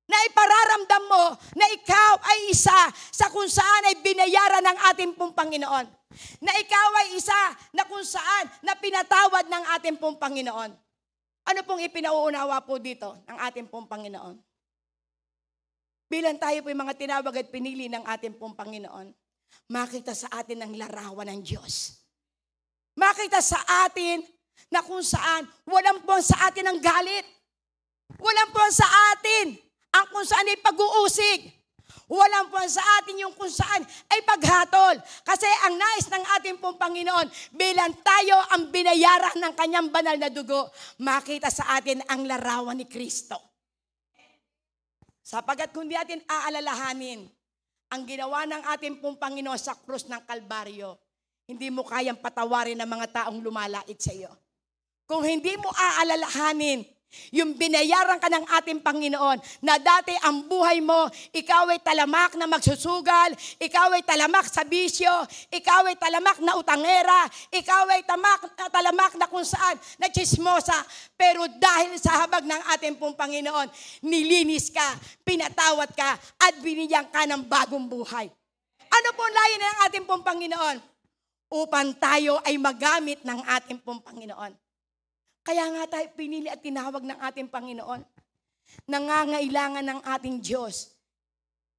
Na ipararamdam mo na ikaw ay isa sa kung saan ay binayaran ng ating pong Panginoon. Na ikaw ay isa na kung saan na pinatawad ng ating pong Panginoon. Ano pong ipinauunawa po dito ng ating pong Panginoon? Bilang tayo po yung mga tinawag at pinili ng ating pong Panginoon, makita sa atin ang larawan ng Diyos. Makita sa atin na kung saan walang po sa atin ang galit. Walang po sa atin ang kung saan ay pag-uusig. Walang po sa atin yung kung saan ay paghatol. Kasi ang nais ng ating pong Panginoon, bilang tayo ang binayaran ng kanyang banal na dugo, makita sa atin ang larawan ni Kristo. Sapagat kung di atin aalalahanin ang ginawa ng ating pong Panginoon sa krus ng Kalbaryo, hindi mo kayang patawarin ng mga taong lumalait sa iyo. Kung hindi mo aalalahanin yung binayaran ka ng ating Panginoon na dati ang buhay mo, ikaw ay talamak na magsusugal, ikaw ay talamak sa bisyo, ikaw ay talamak na utangera, ikaw ay talamak na kung saan na chismosa. Pero dahil sa habag ng ating pong Panginoon, nilinis ka, pinatawad ka, at binigyan ka ng bagong buhay. Ano po layo ng ating pong Panginoon? Upang tayo ay magamit ng ating pong Panginoon. Kaya nga tayo pinili at tinawag ng ating Panginoon. Nangangailangan ng ating Diyos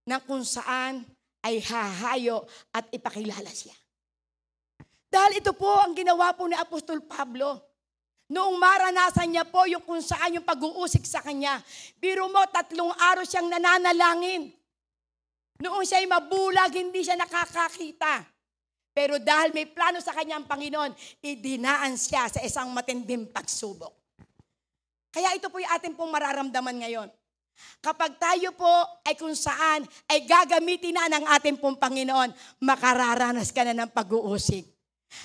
na kung saan ay hahayo at ipakilala siya. Dahil ito po ang ginawa po ni Apostol Pablo. Noong maranasan niya po yung kung saan yung pag-uusik sa kanya. Biro mo, 3 araw siyang nananalangin. Noong siya'y mabulag, hindi siya nakakakita. Pero dahil may plano sa kanya ang Panginoon, idinaan siya sa isang matinding pagsubok. Kaya ito po yung ating pong mararamdaman ngayon. Kapag tayo po ay kung saan ay gagamitin na ng ating pong Panginoon, makararanas ka na ng pag-uusik.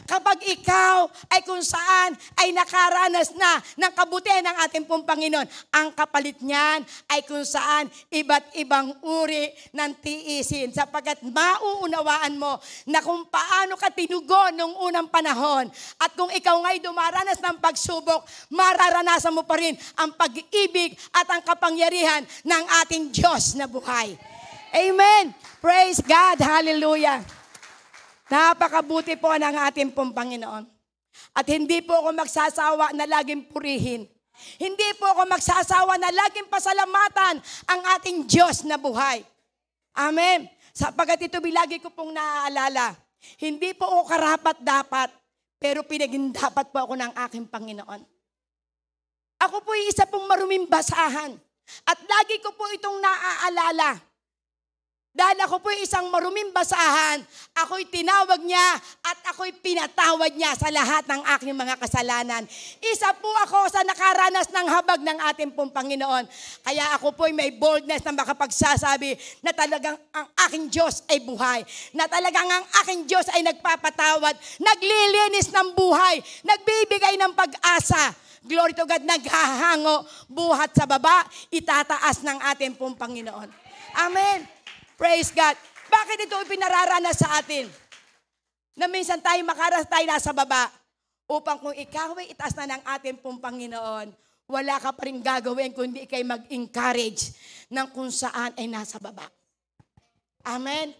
Kapag ikaw ay kung saan ay nakaranas na ng kabutihan ng ating pong Panginoon, ang kapalit niyan ay kung saan iba't ibang uri ng tiisin. Sapagkat mauunawaan mo na kung paano ka tinugon nung unang panahon at kung ikaw nga'y dumaranas ng pagsubok, mararanasan mo pa rin ang pag-ibig at ang kapangyarihan ng ating Diyos na buhay. Amen! Praise God! Hallelujah! Napakabuti po ng ating pong Panginoon. At hindi po ako magsasawa na laging purihin. Hindi po ako magsasawa na laging pasalamatan ang ating Diyos na buhay. Amen. Sapagkat ito bilagi ko pong naaalala. Hindi po ako karapat-dapat, pero pinagindapat po ako ng aking Panginoon. Ako po ay isa pong maruming basahan. At lagi ko po itong naaalala. Dahil ako po'y isang maruming basahan, ako'y tinawag niya at ako'y pinatawad niya sa lahat ng aking mga kasalanan. Isa po ako sa nakaranas ng habag ng ating pong Panginoon. Kaya ako po'y may boldness na makapagsasabi na talagang ang aking Diyos ay buhay. Na talagang ang aking Diyos ay nagpapatawad, naglilinis ng buhay, nagbibigay ng pag-asa. Glory to God, naghahango, buhat sa baba, itataas ng ating pong Panginoon. Amen. Praise God. Bakit ito pinararanas sa atin? Na minsan tayo makaras tayo nasa baba upang kung ikaw ay itaas na ng ating pong Panginoon, wala ka pa rin gagawin kundi ikay mag-encourage ng kung saan ay nasa baba. Amen?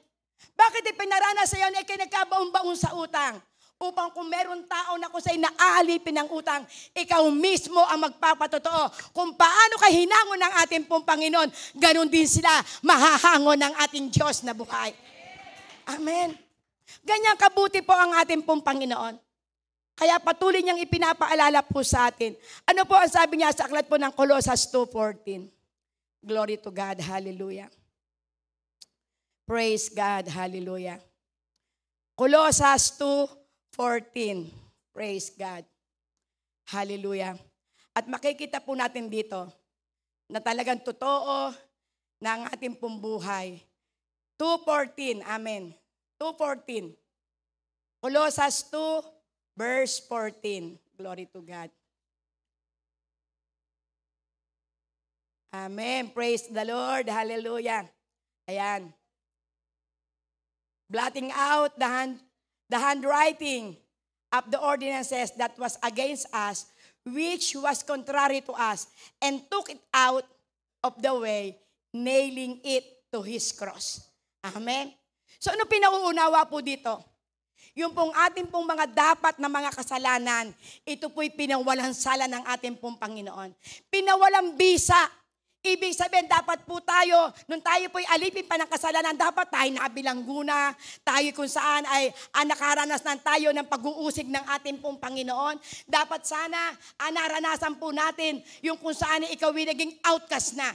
Bakit ipinaranas sa iyo na ikay nagkabaong-baong sa utang? Upang kung meron tao na kung sa'y naaalipin ng utang, ikaw mismo ang magpapatotoo. Kung paano ka hinangon ng ating pong Panginoon, ganun din sila mahahangon ng ating Diyos na buhay. Amen. Ganyan kabuti po ang ating pong Panginoon. Kaya patuloy niyang ipinapaalala po sa atin. Ano po ang sabi niya sa aklat po ng Colossus 2:14? Glory to God. Hallelujah. Praise God. Hallelujah. Colossus 2:14. Praise God. Hallelujah. At makikita po natin dito na talagang totoo na ang ating pong buhay. 2:14. Amen. 2:14. Colossus 2 verse 14. Glory to God. Amen. Praise the Lord. Hallelujah. Ayan. Blotting out the handwriting of the ordinances that was against us, which was contrary to us, and took it out of the way, nailing it to His cross. Amen? So ano pinauunawa po dito? Yung pong ating pong mga dapat na mga kasalanan, ito po'y pinawalang sala ng ating pong Panginoon. Pinawalang bisa. Ibig sabihin, dapat po tayo, nung tayo po'y alipin pa ng kasalanan, dapat tayo nabilangguna, tayo kung saan ay nakaranas na tayo ng pag-uusig ng ating pong Panginoon. Dapat sana, naranasan po natin yung kung saan ikaw ay naging outcast na.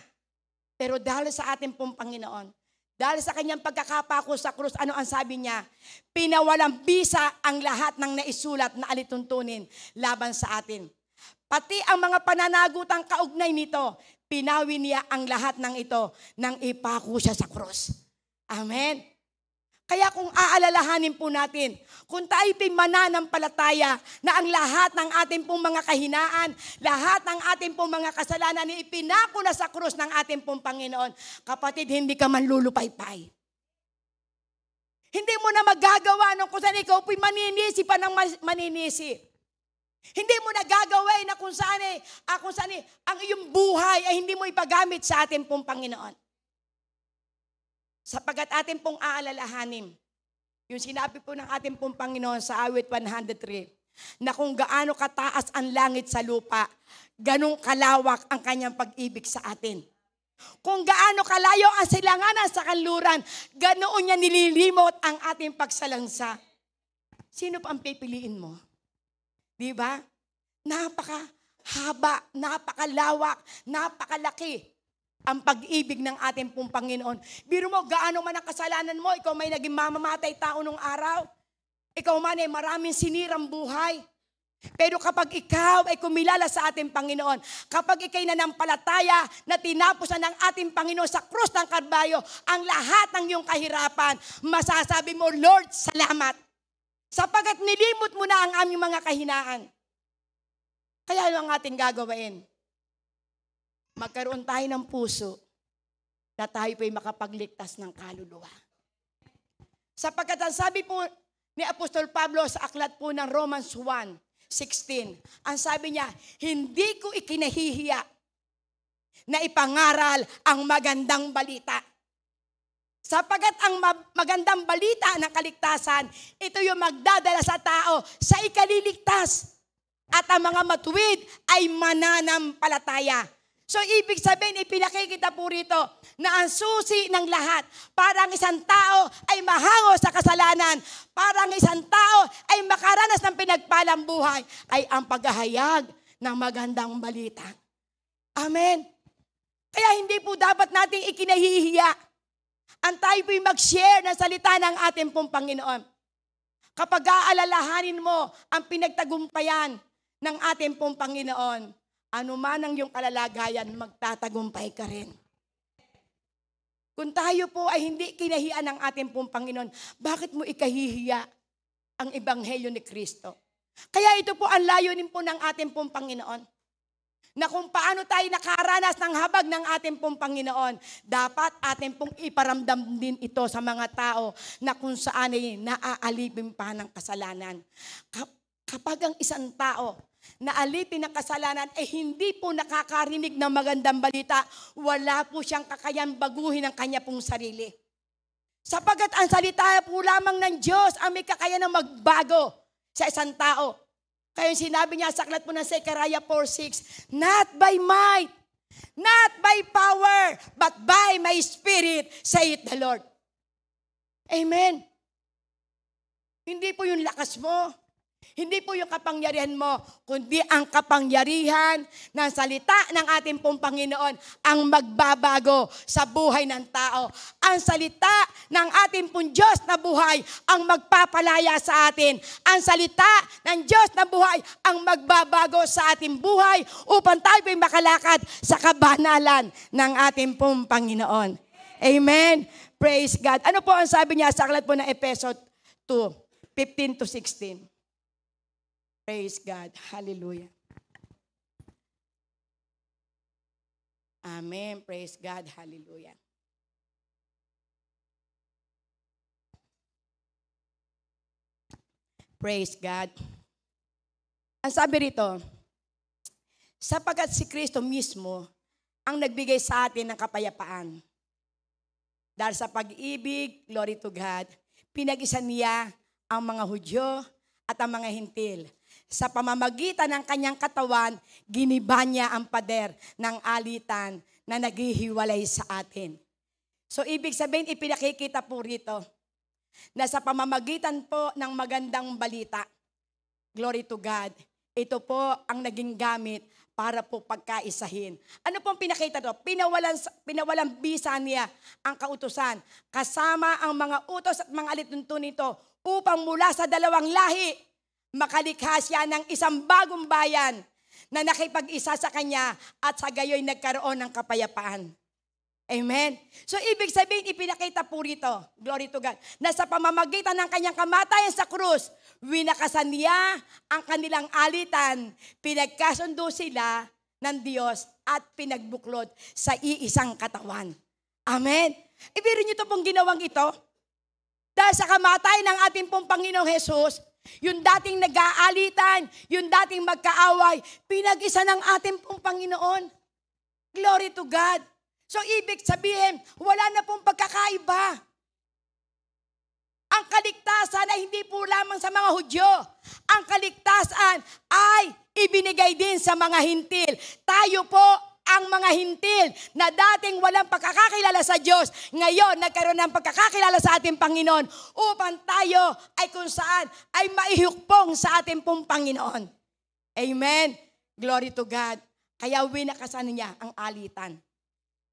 Pero dahil sa ating pong Panginoon, dahil sa kanyang pagkakapako sa krus, ano ang sabi niya? Pinawalang bisa ang lahat ng naisulat na alituntunin laban sa atin. Pati ang mga pananagutang kaugnay nito, pinawi niya ang lahat ng ito nang ipako siya sa krus. Amen. Kaya kung aalalahanin po natin, kung tayo mananampalataya na ang lahat ng ating pong mga kahinaan, lahat ng ating pong mga kasalanan ni ipinako na sa krus ng ating pong Panginoon, kapatid, hindi ka manlulupaypay. Hindi mo na magagawa nung kung saan ikaw po'y maninisi pa ng maninisi. Hindi mo nagagawin na kung saan ang iyong buhay ay hindi mo ipagamit sa ating pong Panginoon. Sapagat ating pong aalalahanin, yung sinabi po ng ating pong Panginoon sa awit 103, na kung gaano kataas ang langit sa lupa, ganong kalawak ang kanyang pag-ibig sa atin. Kung gaano kalayo ang silanganan sa kanluran, ganoon niya nililimot ang ating pagsalansa. Sino pa ang pipiliin mo? Di ba? Napakahaba, napakalawak, napakalaki ang pag-ibig ng ating pong Panginoon. Biro mo, gaano man ang kasalanan mo, ikaw may naging mamamatay tao nung araw. Ikaw man ay maraming sinirang buhay. Pero kapag ikaw ay kumilala sa ating Panginoon, kapag ikay nanampalataya na tinapusan ng ating Panginoon sa krus ng Kalbaryo ang lahat ng iyong kahirapan, masasabi mo, Lord, salamat. Sapagkat nilimot mo na ang aming mga kahinaan. Kaya ano ang ating gagawin? Magkaroon tayo ng puso na tayo po'y makapagligtas ng kaluluwa. Sapagkat ang sabi po ni Apostol Pablo sa aklat po ng Romans 1:16, ang sabi niya, hindi ko ikinahihiya na ipangaral ang magandang balita. Sapagkat ang magandang balita ng kaligtasan, ito yung magdadala sa tao sa ikaliligtas. At ang mga matuwid ay mananampalataya. So ibig sabihin, ipinakikita po rito na ang susi ng lahat para ang isang tao ay mahango sa kasalanan, para ang isang tao ay makaranas ng pinagpalang buhay, ay ang paghahayag ng magandang balita. Amen. Kaya hindi po dapat nating ikinahihiya ang tayo po'y mag-share ng salita ng ating pong Panginoon. Kapag aalalahanin mo ang pinagtagumpayan ng ating pong Panginoon, ano man ang iyong kalalagayan, magtatagumpay ka rin. Kung tayo po ay hindi kinahiyan ng ating pong Panginoon, bakit mo ikahihiya ang Ebanghelyo ni Kristo? Kaya ito po ang layunin po ng ating pong Panginoon. Na kung paano tayo nakaranas ng habag ng ating pong Panginoon, dapat ating pong iparamdam din ito sa mga tao na kung saan ay naaalipin pa ng kasalanan. Kapag ang isang tao na alipin ng kasalanan ay hindi po nakakarinig ng magandang balita, wala po siyang kakayang baguhin ang kanya pong sarili. Sapagat ang salita po lamang ng Diyos ang may kakayahan ng magbago sa isang tao. Kaya sinabi niya sa aklat po ng Zechariah 4:6, not by might, not by power, but by my spirit, saith the Lord. Amen. Hindi po yung lakas mo, hindi po yung kapangyarihan mo, kundi ang kapangyarihan ng salita ng ating pong Panginoon ang magbabago sa buhay ng tao. Ang salita ng ating pong Diyos na buhay ang magpapalaya sa atin. Ang salita ng Diyos na buhay ang magbabago sa ating buhay upang tayo po'y makalakad sa kabanalan ng ating pong Panginoon. Amen. Praise God. Ano po ang sabi niya sa aklat po ng Efeso 2:15-16? Praise God. Hallelujah. Amen. Praise God. Hallelujah. Praise God. Ang sabi rito, sapagkat si Kristo mismo ang nagbigay sa atin ng kapayapaan. Dahil sa pag-ibig, glory to God, pinag-isa niya ang mga Hudyo at ang mga Hintil. Sa pamamagitan ng kanyang katawan, giniba niya ang pader ng alitan na naghihiwalay sa atin. So ibig sabihin, ipinakikita po rito na sa pamamagitan po ng magandang balita, glory to God, ito po ang naging gamit para po pagkaisahin. Ano pong pinakita to? Pinawalang bisa niya ang kautusan kasama ang mga utos at mga alituntunin nito upang mula sa dalawang lahi, makalikha siya ng isang bagong bayan na nakipag-isa sa kanya at sa gayoy nagkaroon ng kapayapaan. Amen. So ibig sabihin, ipinakita po rito, glory to God, na sa pamamagitan ng kanyang kamatayan sa krus, winakasan niya ang kanilang alitan, pinagkasundo sila ng Diyos at pinagbuklod sa iisang katawan. Amen. Ibiro niyo ito pong ginawang ito. Dahil sa kamatayan ng ating pong Panginoong Jesus, yung dating nag-aalitan, yung dating magkaaway, pinag-isa ng ating pong Panginoon. Glory to God. So ibig sabihin, wala na pong pagkakaiba. Ang kaligtasan ay hindi po lamang sa mga Hudyo. Ang kaligtasan ay ibinigay din sa mga Hintil. Tayo po ang mga hintil na dating walang pagkakakilala sa Diyos, ngayon nagkaroon ng pagkakakilala sa ating Panginoon upang tayo ay kung saan ay maihukpong sa ating pong Panginoon. Amen. Glory to God. Kaya winakasan niya ang alitan.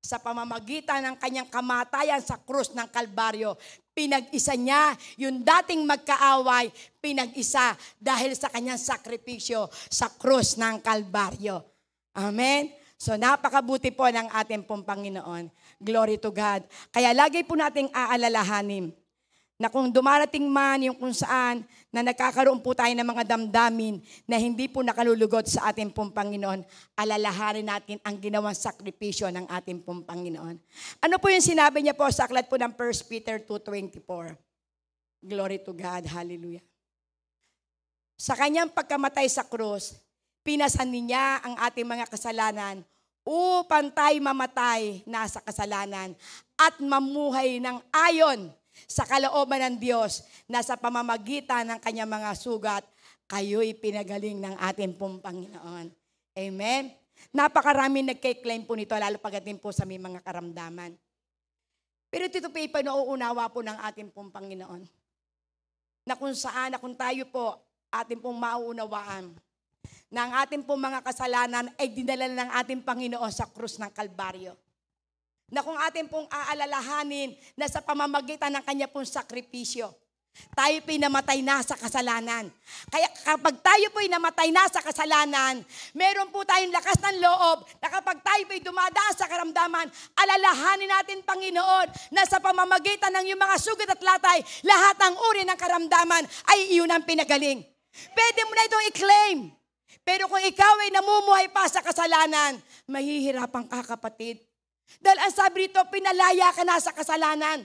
Sa pamamagitan ng kanyang kamatayan sa krus ng Kalbaryo, pinag-isa niya yung dating magkaaway, pinag-isa dahil sa kanyang sakripisyo sa krus ng Kalbaryo. Amen? So napakabuti po ng ating pong Panginoon. Glory to God. Kaya lagi po nating aalalahanin na kung dumarating man yung kung saan na nagkakaroon po tayo ng mga damdamin na hindi po nakalulugot sa ating pong Panginoon, alalahanin natin ang ginawang sakripisyo ng ating pong Panginoon. Ano po yung sinabi niya po sa aklat po ng 1 Peter 2:24? Glory to God, hallelujah. Sa kanyang pagkamatay sa krus, pinasan niya ang ating mga kasalanan upang tayo mamatay na sa kasalanan at mamuhay ng ayon sa kalooban ng Diyos na sa pamamagitan ng kanyang mga sugat, kayo'y pinagaling ng ating pong Panginoon. Amen? Napakaraming nagkiklaim po nito, lalo pagdating po sa may mga karamdaman. Pero ito po ipanauunawa po ng ating pong Panginoon. Na kung saan, na kung tayo po, ating pong mauunawaan, na ang ating pong mga kasalanan ay dinala ng ating Panginoon sa krus ng Kalbaryo. Na kung atin pong aalalahanin na sa pamamagitan ng kanya pong sakripisyo, tayo po'y namatay na sa kasalanan. Kaya kapag tayo po'y namatay na sa kasalanan, meron po tayong lakas ng loob na kapag tayo po'y dumadaan sa karamdaman, alalahanin natin, Panginoon, na sa pamamagitan ng iyong mga sugat at latay, lahat ng uri ng karamdaman ay iyon ang pinagaling. Pwede mo na itong i-claim. Pero kung ikaw ay namumuhay pa sa kasalanan, mahihirapan ka, kapatid. Dahil ang sabi rito, pinalaya ka na sa kasalanan.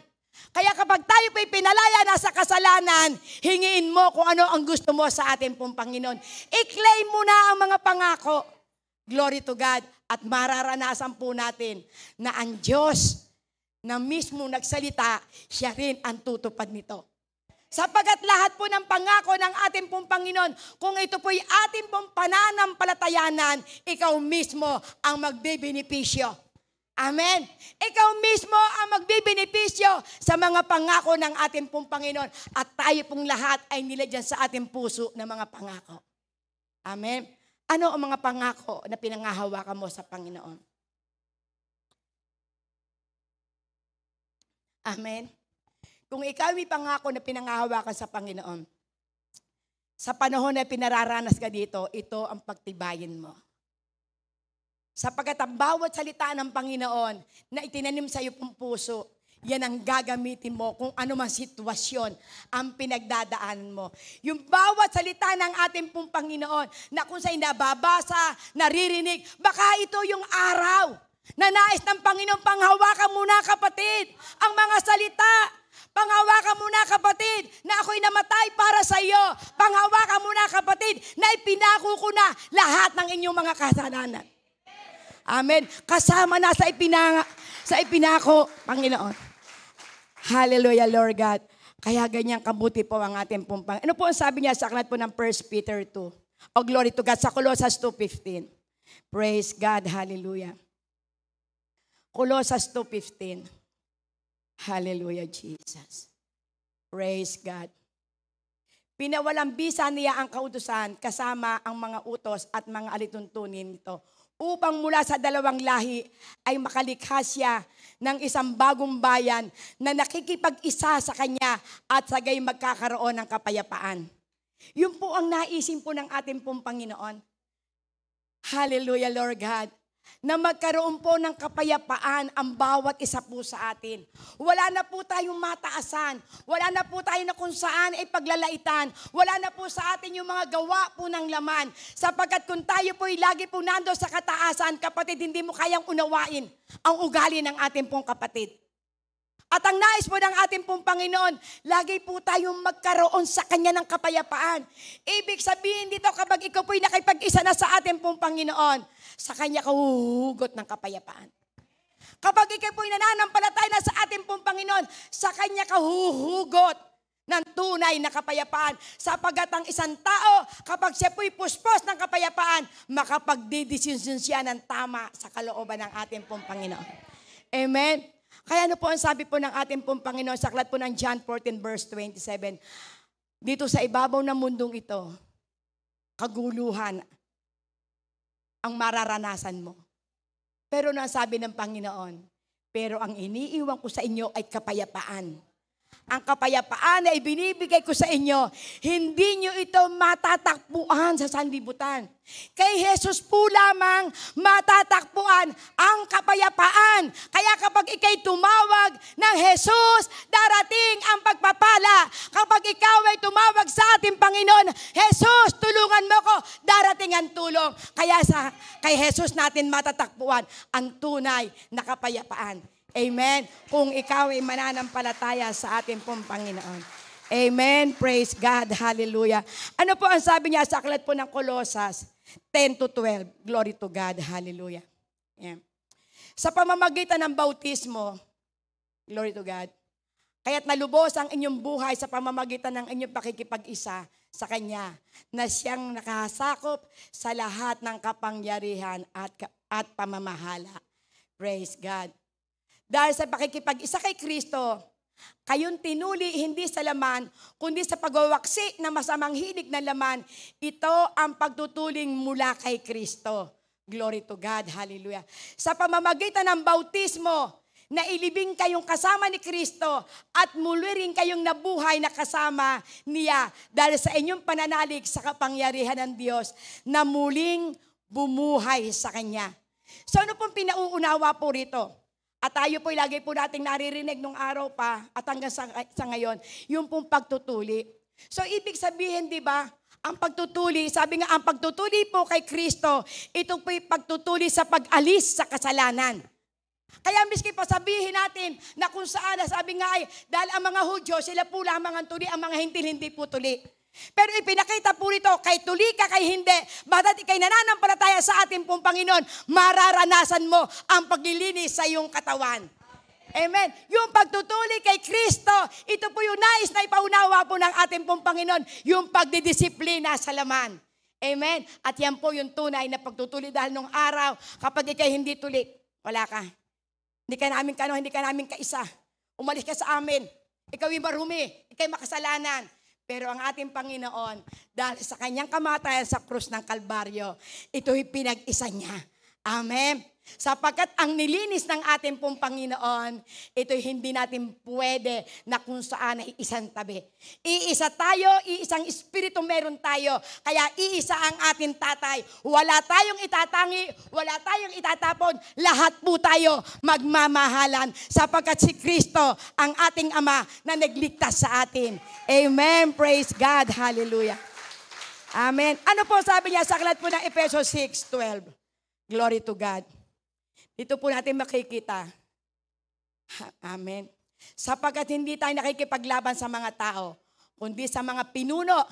Kaya kapag tayo po'y pinalaya na sa kasalanan, hingiin mo kung ano ang gusto mo sa ating pong Panginoon. I-claim mo na ang mga pangako. Glory to God. At mararanasan po natin na ang Diyos na mismo nagsalita, siya rin ang tutupad nito. Sapagat lahat po ng pangako ng ating pong Panginoon, kung ito po'y ating pong pananampalatayanan, ikaw mismo ang magbibenepisyo. Amen. Ikaw mismo ang magbibenepisyo sa mga pangako ng ating pong Panginoon. At tayo pong lahat ay nilagyan sa ating puso ng mga pangako. Amen. Ano ang mga pangako na pinangahawakan mo sa Panginoon? Amen. Kung ikaw may pangako na pinangahawakan sa Panginoon, sa panahon na pinararanas ka dito, ito ang pagtibayin mo. Sapagkat ang bawat salita ng Panginoon na itinanim sa iyo pong puso, yan ang gagamitin mo kung ano man sitwasyon ang pinagdadaanan mo. Yung bawat salita ng ating pong Panginoon na kung sa'yo nababasa, naririnig, baka ito yung araw na nais ng Panginoon, panghawakan muna, kapatid, ang mga salita. Panghawakan muna, kapatid, na ako'y namatay para sa iyo. Panghawakan muna, kapatid, na ipinako ko na lahat ng inyong mga kasalanan. Amen. Kasama na sa ipinako, Panginoon. Hallelujah, Lord God. Kaya ganyan kabuti po ang ating pong Panginoon. Ano po ang sabi niya sa aklat po ng 1 Peter 2? O glory to God, sa Colossus 2:15. Praise God, hallelujah. Colossus 2:15. Hallelujah, Jesus. Praise God. Pinawalambisa niya ang kautusan kasama ang mga utos at mga alituntunin nito, upang mula sa dalawang lahi ay makalikha siya ng isang bagong bayan na nakikipag-isa sa kanya at sagay magkakaroon ng kapayapaan. Yun po ang naisin po ng ating pong Panginoon. Hallelujah, Lord God. Na magkaroon po ng kapayapaan ang bawat isa po sa atin. Wala na po tayong mataasan. Wala na po tayo na kung saan ay paglalaitan. Wala na po sa atin yung mga gawa po ng laman. Sapagkat kung tayo po ay lagi po nando sa kataasan, kapatid, hindi mo kayang unawain ang ugali ng ating pong kapatid. At ang nais po ng ating pong Panginoon, lagi po tayong magkaroon sa Kanya ng kapayapaan. Ibig sabihin dito, kapag ikaw po'y nakipag-isa na sa ating pong Panginoon, sa Kanya ka huhugot ng kapayapaan. Kapag ikaw po'y nananampalataya na sa ating pong Panginoon, sa Kanya ka huhugot ng tunay na kapayapaan. Sapagat ang isang tao, kapag siya po'y puspos ng kapayapaan, makapagdidesisyon siya ng tama sa kalooban ng ating pong Panginoon. Amen? Kaya ano po ang sabi po ng ating pong Panginoon sa aklat po ng John 14 verse 27, dito sa ibabaw ng mundong ito, kaguluhan ang mararanasan mo. Pero nasabi ng Panginoon, pero ang iniiwan ko sa inyo ay kapayapaan. Ang kapayapaan na ibinibigay ko sa inyo, hindi nyo ito matatakbuhan sa sanlibutan. Kay Jesus po lamang matatakbuhan ang kapayapaan. Kaya kapag ikay tumawag ng Jesus, darating ang pagpapala. Kapag ikaw ay tumawag sa ating Panginoon, Jesus, tulungan mo ko, darating ang tulong. Kaya kay Jesus natin matatakbuhan ang tunay na kapayapaan. Amen. Kung ikaw ay mananampalataya sa ating pong Panginoon. Amen. Praise God. Hallelujah. Ano po ang sabi niya sa aklat po ng Colossus 10-12? Glory to God. Hallelujah. Yeah. Sa pamamagitan ng bautismo, glory to God, kaya't nalubos ang inyong buhay sa pamamagitan ng inyong pakikipag-isa sa Kanya, na siyang nakasakop sa lahat ng kapangyarihan at pamamahala. Praise God. Dahil sa pakikipag-isa kay Kristo, kayong tinuli hindi sa laman, kundi sa pagwawaksi ng masamang hilig ng laman. Ito ang pagtutuling mula kay Kristo. Glory to God. Hallelujah. Sa pamamagitan ng bautismo, na ilibing kayong kasama ni Kristo at muli rin kayong nabuhay na kasama niya dahil sa inyong pananalig sa kapangyarihan ng Diyos na muling bumuhay sa Kanya. So ano pong pinauunawa po rito? At tayo po'y lagi po nating naririnig nung araw pa at hanggang sa ngayon, yung pong pagtutuli. So ibig sabihin, di ba, ang pagtutuli, sabi nga, ang pagtutuli po kay Kristo, ito po'y pagtutuli sa pag-alis sa kasalanan. Kaya miski pa sabihin natin na kung saan, sabi nga ay, dahil ang mga Hudyo, sila po lamang ang tuli, ang mga hindi po tuli. Pero ipinakita po rito, kay tuli ka, kay hindi, bagamat ikay nananampalataya sa ating pong Panginoon, mararanasan mo ang paglilinis sa iyong katawan. Amen. Yung pagtutuli kay Kristo, ito po yung nais na ipaunawa po ng ating pong Panginoon, yung pagdidisiplina sa laman. Amen. At yan po yung tunay na pagtutuli dahil nung araw, kapag ikay hindi tuli, wala ka. Hindi ka namin kaisa. Umalis ka sa amin. Ikaw yung marumi, ikay makasalanan. Pero ang ating Panginoon, dahil sa kanyang kamatayan sa krus ng Kalbaryo, ito'y pinag-isa niya. Amen. Sapagkat ang nilinis ng ating pong Panginoon, ito'y hindi natin pwede na kung saan ay isang tabi. Iisa tayo, iisang espiritu meron tayo. Kaya iisa ang ating tatay. Wala tayong itatangi, wala tayong itatapon. Lahat po tayo magmamahalan. Sapagkat si Kristo ang ating Ama na nagligtas sa atin. Amen. Praise God. Hallelujah. Amen. Ano po sabi niya sa aklat po ng Efesos 6:12? Glory to God. Ito po natin makikita. Amen. Sapagkat hindi tayo nakikipaglaban sa mga tao, kundi sa mga pinuno,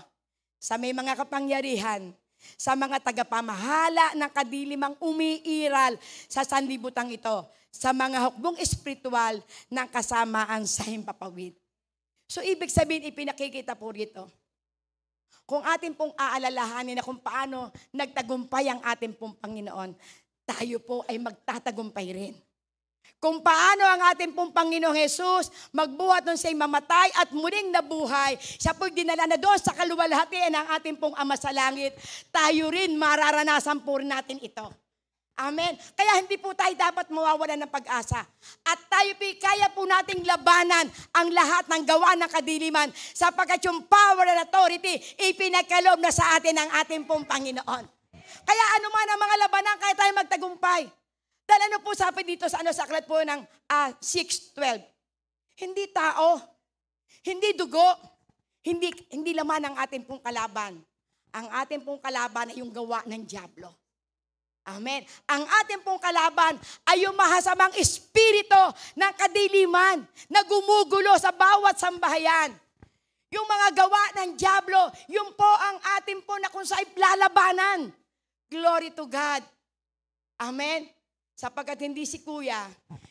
sa may mga kapangyarihan, sa mga tagapamahala ng kadilimang umiiral sa sanlibutan ito, sa mga hukbong espiritual ng kasamaan sa himpapawid. So ibig sabihin, ipinakikita po rito. Kung atin pong aalalahanin na kung paano nagtagumpay ang ating pong Panginoon, tayo po ay magtatagumpay rin. Kung paano ang ating pong Panginoong Jesus magbuhat nung siya'y mamatay at muling nabuhay, siya po'y dinala na doon sa kaluwalhatian ng ating pong Ama sa langit, tayo rin mararanasan po rin natin ito. Amen. Kaya hindi po tayo dapat mawawalan ng pag-asa. At tayo po, kaya po nating labanan ang lahat ng gawa ng kadiliman sapagkat yung power and authority ipinagkaloob na sa atin ng ating pong Panginoon. Kaya ano man ang mga labanan, kaya tayo magtagumpay. Dahil ano po sabi dito sa aklat po ng 6:12? Hindi tao, hindi dugo, hindi laman ang ating pong kalaban. Ang ating pong kalaban ay yung gawa ng dyablo. Amen. Ang ating pong kalaban ay yung mahasamang espiritu ng kadiliman na gumugulo sa bawat sambahayan. Yung mga gawa ng dyablo, yung po ang ating po na kung saan lalabanan. Glory to God. Amen. Sapagkat hindi si kuya,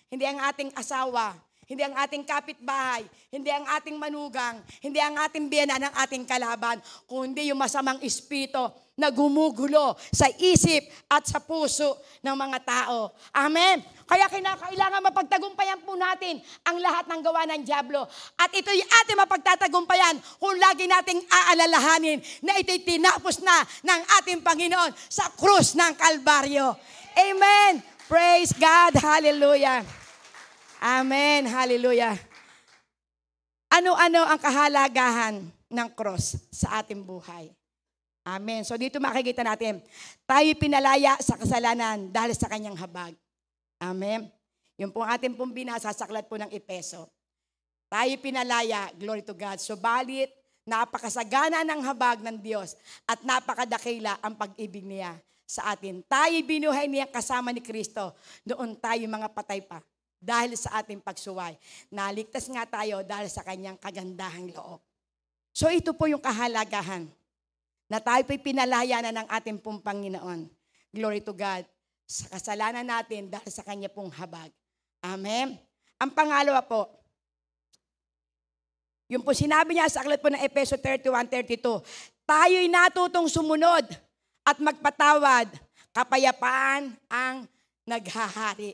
hindi ang ating asawa, hindi ang ating kapitbahay, hindi ang ating manugang, hindi ang ating biyenan, ang ating kalaban, kundi yung masamang espiritu na gumugulo sa isip at sa puso ng mga tao. Amen. Kaya kinakailangan mapagtagumpayan po natin ang lahat ng gawa ng dyablo. At ito'y ating mapagtatagumpayan kung lagi nating aalalahanin na ito'y tinapos na ng ating Panginoon sa krus ng Kalbaryo. Amen. Praise God. Hallelujah. Amen. Hallelujah. Ano-ano ang kahalagahan ng cross sa ating buhay? Amen. So dito makikita natin, tayo pinalaya sa kasalanan dahil sa kanyang habag. Amen. Yung pong ating pong binasa sa aklat po ng Epeso. Tayo pinalaya, glory to God. Subalit, napakasagana ng habag ng Diyos at napakadakila ang pag-ibig niya sa atin. Tayo binuhay niya kasama ni Kristo. Doon tayo mga patay pa. Dahil sa ating pagsuway. Naligtas nga tayo dahil sa kanyang kagandahang loob. So ito po yung kahalagahan na tayo po'y pinalaya na ng ating pong Panginoon. Glory to God. Sa kasalanan natin dahil sa kanya pong habag. Amen. Ang pangalawa po, yung po sinabi niya sa aklat po ng Epeso 31:32, tayo'y natutong sumunod at magpatawad, kapayapaan ang naghahari.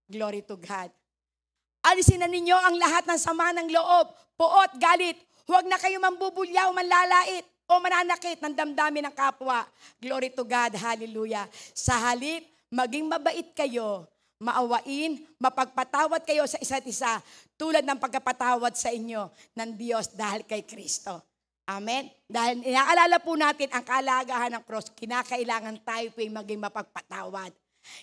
Glory to God. Alisin na ninyo ang lahat ng sama ng loob, puot, galit. Huwag na kayo mambubulyaw, manlalait, o mananakit ng damdamin ng kapwa. Glory to God. Hallelujah. Sa halip, maging mabait kayo, maawain, mapagpatawad kayo sa isa't isa, tulad ng pagkapatawad sa inyo ng Diyos dahil kay Kristo. Amen? Dahil inaalala po natin ang kalagahan ng cross, kinakailangan tayo po'y maging mapagpatawad.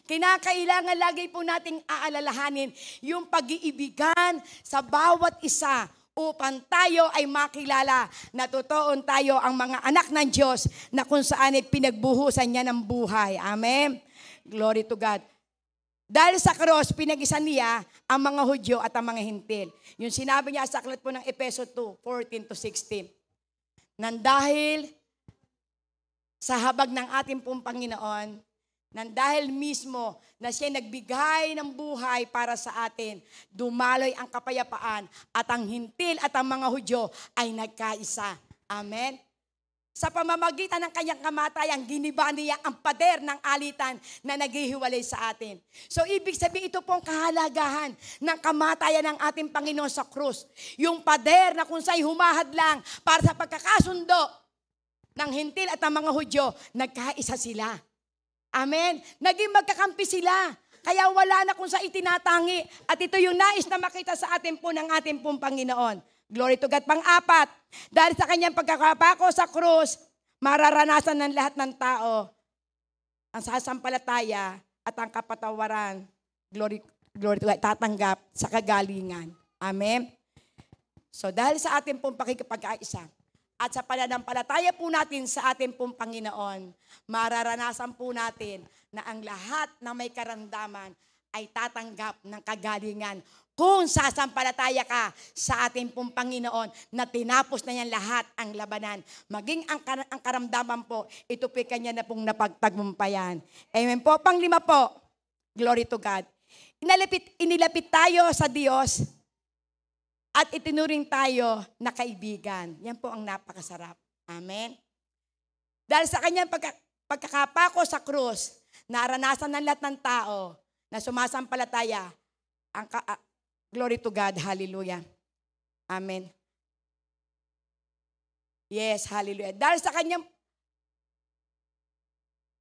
Kinakailangan lagi po nating aalalahanin yung pag-iibigan sa bawat isa upang tayo ay makilala na totoon tayo ang mga anak ng Diyos na kung saan ay pinagbuhusan niya ng buhay. Amen? Glory to God. Dahil sa cross, pinag-isa niya ang mga Hudyo at ang mga Hintil. Yung sinabi niya sa aklat po ng Epeso 2:14-16. Nang dahil sa habag ng ating pong Panginoon, nang dahil mismo na siya nagbigay ng buhay para sa atin, dumaloy ang kapayapaan at ang Hintil at ang mga Hudyo ay nagkaisa. Amen? Sa pamamagitan ng kanyang kamatayan, giniba niya ang pader ng alitan na naghihiwalay sa atin. So ibig sabihin ito pong kahalagahan ng kamatayan ng ating Panginoon sa krus. Yung pader na kung sa'y humahadlang para sa pagkakasundo ng Hintil at ang mga Hudyo, nagkaisa sila. Amen. Naging magkakampi sila. Kaya wala na kung sa itinatangi. At ito yung nais na makita sa atin po ng ating pong Panginoon. Glory to God. Pang-apat, dahil sa kanyang pagkakapako sa krus, mararanasan ng lahat ng tao ang sasampalataya at ang kapatawaran. Glory to God. Tatanggap sa kagalingan. Amen. So dahil sa ating pong pakikipag-aisa, at sa pananampalataya po natin sa ating pong Panginoon, mararanasan po natin na ang lahat na may karamdaman ay tatanggap ng kagalingan kung sasampalataya ka sa ating pong Panginoon na tinapos na yan lahat ang labanan. Maging ang karamdaman po, ito po kanya na pong napagtagumpayan. Amen po. Panglima po, glory to God. Inilapit tayo sa Diyos at itinuring tayo na kaibigan. Yan po ang napakasarap. Amen. Dahil sa kanyang pagkakapako sa krus, naranasan ng lahat ng tao na sumasampalataya ang glory to God. Hallelujah. Amen. Yes, hallelujah. Dahil sa kanyang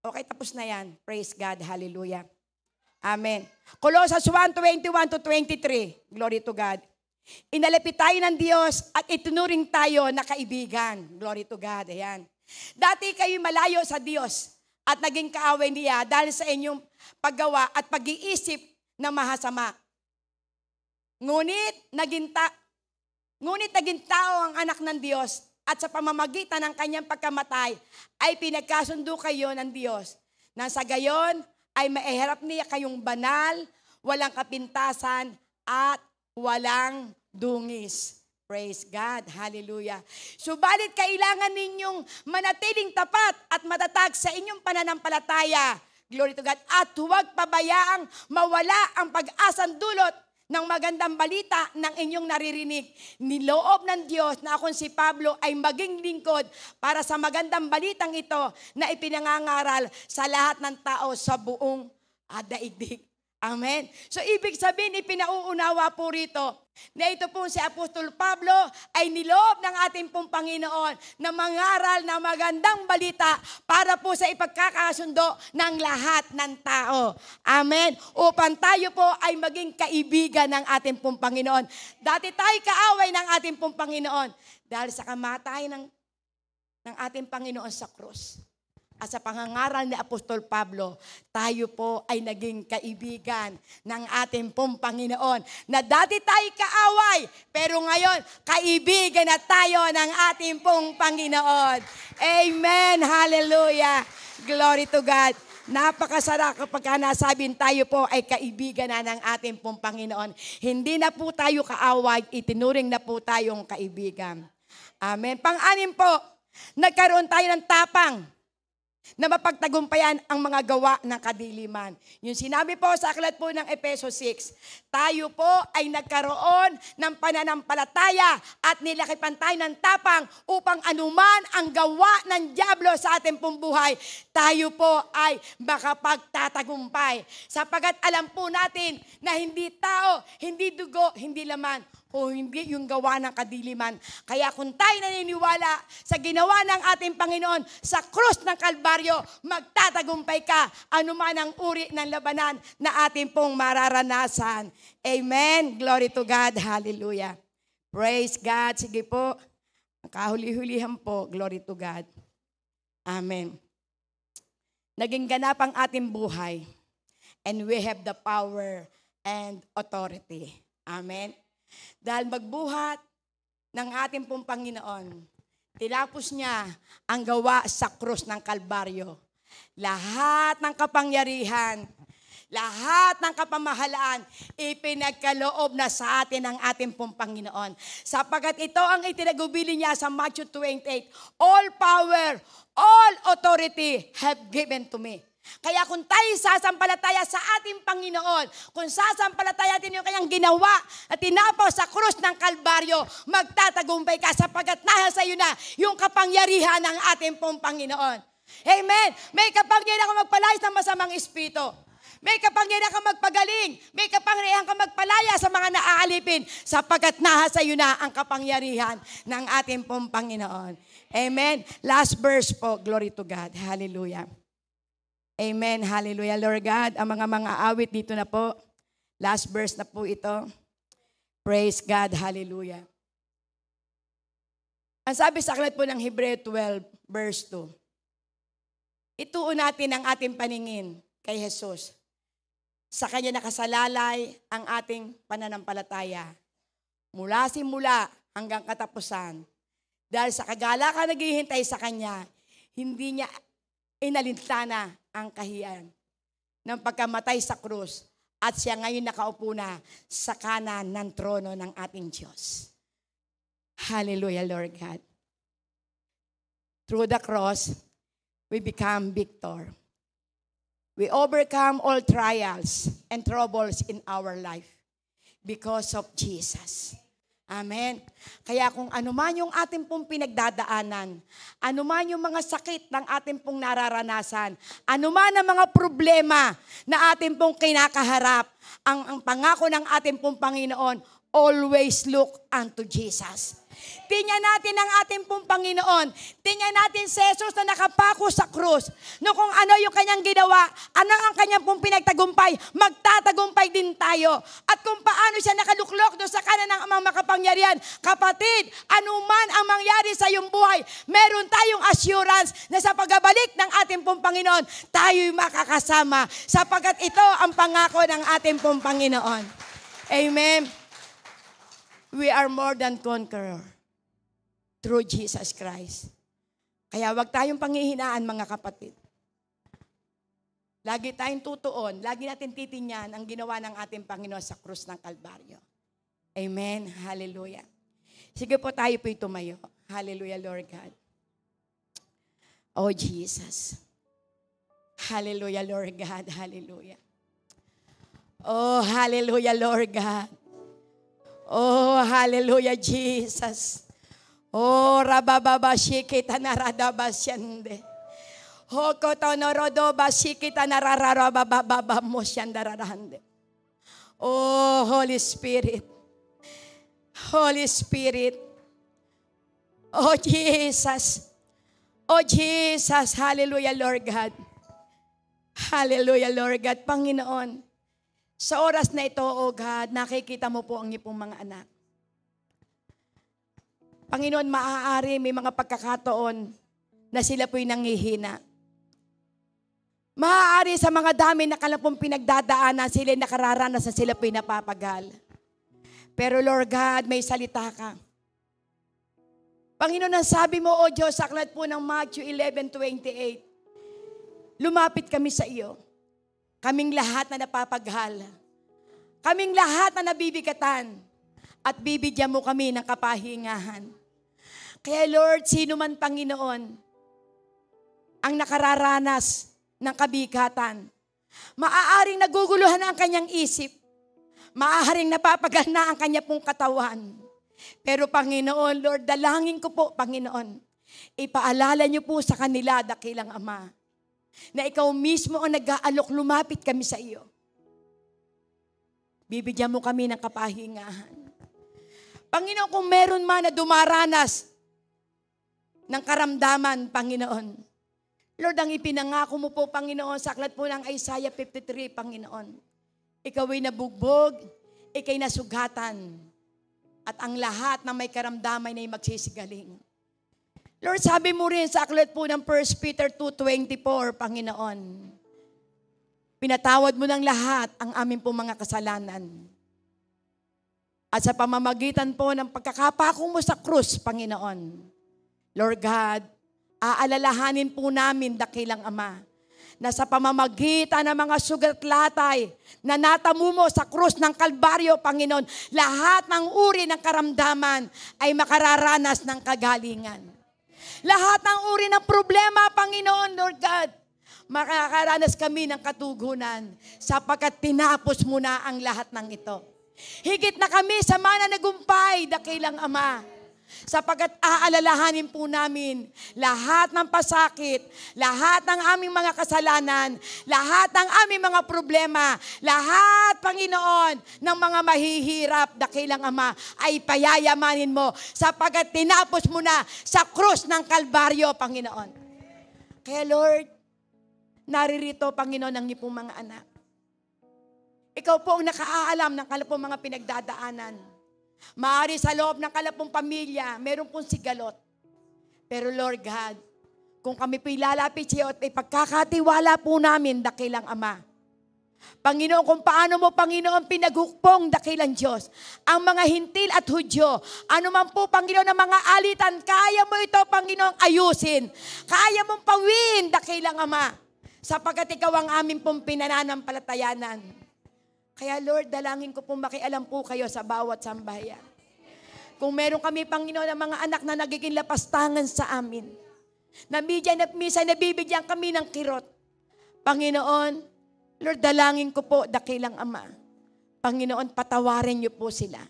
okay, tapos na yan. Praise God. Hallelujah. Amen. Colossians 1:21-23. Glory to God. Inalapit tayo ng Diyos at itunuring tayo na kaibigan. Glory to God. Ayan. Dati kayo malayo sa Diyos at naging kaaway niya dahil sa inyong paggawa at pag-iisip na mahasama. Ngunit naging tao ang anak ng Diyos at sa pamamagitan ng kanyang pagkamatay ay pinagkasundo kayo ng Diyos. Na sa gayon ay maiharap niya kayong banal, walang kapintasan at walang dungis. Praise God. Hallelujah. Subalit kailangan ninyong manatiling tapat at matatag sa inyong pananampalataya. Glory to God. At huwag pabayaang mawala ang pag-asang dulot ng magandang balita ng inyong naririnig. Niloob ng Diyos na akong si Pablo ay maging lingkod para sa magandang balitang ito na ipinangangaral sa lahat ng tao sa buong daigdig. Amen. So ibig sabihin, ipinauunawa po rito na ito po si Apostol Pablo ay niloob ng ating pong Panginoon na mangaral na magandang balita para po sa ipagkakasundo ng lahat ng tao. Amen. Upang tayo po ay maging kaibigan ng ating pong Panginoon. Dati tayo kaaway ng ating pong Panginoon dahil sa kamatayan ng ating Panginoon sa krus. At sa pangangaral ni Apostol Pablo, tayo po ay naging kaibigan ng ating pong Panginoon. Na dati tayo kaaway, pero ngayon, kaibigan na tayo ng ating pong Panginoon. Amen. Hallelujah. Glory to God. Napakasarap kapag nasabing tayo po ay kaibigan na ng ating pong Panginoon. Hindi na po tayo kaaway, itinuring na po tayong kaibigan. Amen. Pang-anim po, nagkaroon tayo ng tapang na mapagtagumpayan ang mga gawa ng kadiliman. Yung sinabi po sa aklat po ng Efeso 6, tayo po ay nagkaroon ng pananampalataya at nilakipan tayo ng tapang upang anuman ang gawa ng dyablo sa ating pong buhay, tayo po ay makapagtatagumpay. Sapagat alam po natin na hindi tao, hindi dugo, hindi laman, o hindi yung gawa ng kadiliman. Kaya kung tayo naniniwala sa ginawa ng ating Panginoon sa krus ng Kalbaryo, magtatagumpay ka anuman ang uri ng labanan na ating pong mararanasan. Amen. Glory to God. Hallelujah. Praise God. Sige po. Kahuli-hulihan po. Glory to God. Amen. Naging ganap ang ating buhay. And we have the power and authority. Amen. Dahil magbuhat ng ating pong Panginoon, tinapos niya ang gawa sa krus ng Kalbaryo. Lahat ng kapangyarihan, lahat ng kapamahalaan, ipinagkaloob na sa atin ng ating pong Panginoon. Sapagat ito ang itinagubili niya sa Matthew 28, all power, all authority have given to me. Kaya kung tayo sasampalataya sa ating Panginoon, kung sasampalataya natin yung kanyang ginawa at tinapaw sa krus ng Kalbaryo, magtatagumpay ka sapagat nasa iyo na yung kapangyarihan ng ating pong Panginoon. Amen. May kapangyarihan ka magpalayas ng masamang espiritu. May kapangyarihan ka magpagaling. May kapangyarihan ka magpalaya sa mga naaalipin sapagat nasa iyo na ang kapangyarihan ng ating pong Panginoon. Amen. Last verse po. Glory to God. Hallelujah. Amen. Hallelujah. Lord God, ang mga awit dito na po. Last verse na po ito. Praise God. Hallelujah. Ang sabi sa aklat po ng Hebreo 12, verse 2. Ituon natin ang ating paningin kay Jesus. Sa Kanya nakasalalay ang ating pananampalataya. Mula simula hanggang katapusan. Dahil sa kagalakan naghihintay sa Kanya, hindi niya inalintana ang kahiyan ng pagkamatay sa krus at siya ngayon nakaupo na sa kanan ng trono ng ating Diyos. Hallelujah, Lord God. Through the cross, we become victor. We overcome all trials and troubles in our life because of Jesus. Amen. Kaya kung anuman yung ating pong pinagdadaanan, anuman yung mga sakit ng ating pong nararanasan, anuman ang mga problema na ating pong kinakaharap, ang pangako ng ating pong Panginoon, always look unto Jesus. Tingnan natin ang ating pong Panginoon. Tingnan natin si Jesus na nakapako sa krus. No, kung ano yung kanyang ginawa, ano ang kanyang pong pinagtagumpay, magtatagumpay din tayo. At kung paano siya nakaluklok doon sa kanan ng amang makapangyarihan, kapatid, anuman ang mangyari sa iyong buhay, meron tayong assurance na sa pagbabalik ng ating pong Panginoon, tayo'y makakasama sapagat ito ang pangako ng ating pong Panginoon. Amen. We are more than conqueror through Jesus Christ. Kaya wag tayong panghihinaan, mga kapatid. Lagi tayong tutuon, lagi natin titingnan ang ginawa ng ating Panginoon sa krus ng Kalbaryo. Amen. Hallelujah. Sige po, tayo po'y tumayo. Hallelujah, Lord God. Oh, Jesus. Hallelujah, Lord God. Hallelujah. Oh, hallelujah, Lord God. Oh, hallelujah, Jesus. Oh, rabababa shikita naradabasyande. Hokoto norodoba shikita narararabababa mo syandararande. Oh, Holy Spirit. Holy Spirit. Oh, Jesus. Oh, Jesus. Hallelujah, Lord God. Hallelujah, Lord God. Panginoon, sa oras na ito, oh God, nakikita mo po ang iyong mga anak. Panginoon, maaari may mga pagkakataon na sila po'y nanghihina. Maaari sa mga dami na kalapong pinagdadaanan, sila nakararanas na sila po'y napapagal. Pero Lord God, may salita ka. Panginoon, ang sabi mo, O Diyos, sa aklat po ng Matthew 11:28, lumapit kami sa iyo. Kaming lahat na napapaghal. Kaming lahat na nabibigatan. At bibigyan mo kami ng kapahingahan. Kaya Lord, sino man Panginoon ang nakararanas ng kabigatan, maaaring naguguluhan ang kanyang isip, maaaring napapagal na ang kanya pong katawan. Pero Panginoon, Lord, dalangin ko po, Panginoon, ipaalala niyo po sa kanila, dakilang Ama, na ikaw mismo ang nag-aalok, lumapit kami sa iyo. Bibigyan mo kami ng kapahingahan. Panginoon, kung meron man na dumaranas ng karamdaman, Panginoon, Lord, ang ipinangako mo po, Panginoon, sa aklat po ng Isaiah 53, Panginoon, ikaw ay nabugbog, ikay nasugatan, at ang lahat na may karamdaman ay magsisigaling. Lord, sabi mo rin sa aklat po ng 1 Peter 2:24, Panginoon, pinatawad mo ng lahat ang aming po mga kasalanan. At sa pamamagitan po ng pagkakapako mo sa krus, Panginoon, Lord God, aalalahanin po namin, dakilang Ama, na sa pamamagitan ng mga sugat-latay na natamo mo sa krus ng Kalbaryo, Panginoon, lahat ng uri ng karamdaman ay makararanas ng kagalingan. Lahat ng uri ng problema, Panginoon, Lord God, makakaranas kami ng katugunan sapagkat tinapos mo na ang lahat ng ito. Higit na kami sa mananagumpay, dakilang Ama, sapagkat aalalahanin po namin lahat ng pasakit, lahat ng aming mga kasalanan, lahat ng aming mga problema, lahat, Panginoon, ng mga mahihirap, dakilang Ama, ay payayamanin mo sapagkat tinapos mo na sa krus ng Kalbaryo, Panginoon. Kaya Lord, naririto, Panginoon, ang iyong mga anak. Ikaw po ang nakaalam ng kalapong mga pinagdadaanan. Maaari sa loob ng kalapong pamilya, meron pong sigalot. Pero Lord God, kung kami po'y lalapit sa iyo at ipagkakatiwala po namin, dakilang Ama. Panginoon, kung paano mo, Panginoon, pinaghukpong, dakilang Diyos, ang mga hintil at Hudyo, ano man po, Panginoon, ng mga alitan, kaya mo ito, Panginoon, ayusin. Kaya mong pawin, dakilang Ama, sapagkat ikaw ang aming pong pinananampalatayanan. Kaya Lord, dalangin ko pong makialam po kayo sa bawat sambahayan. Kung meron kami, Panginoon, ng mga anak na nagiging lapastangan sa amin, na minsan nabibigyan kami ng kirot, Panginoon, Lord, dalangin ko po, dakilang Ama, Panginoon, patawarin niyo po sila,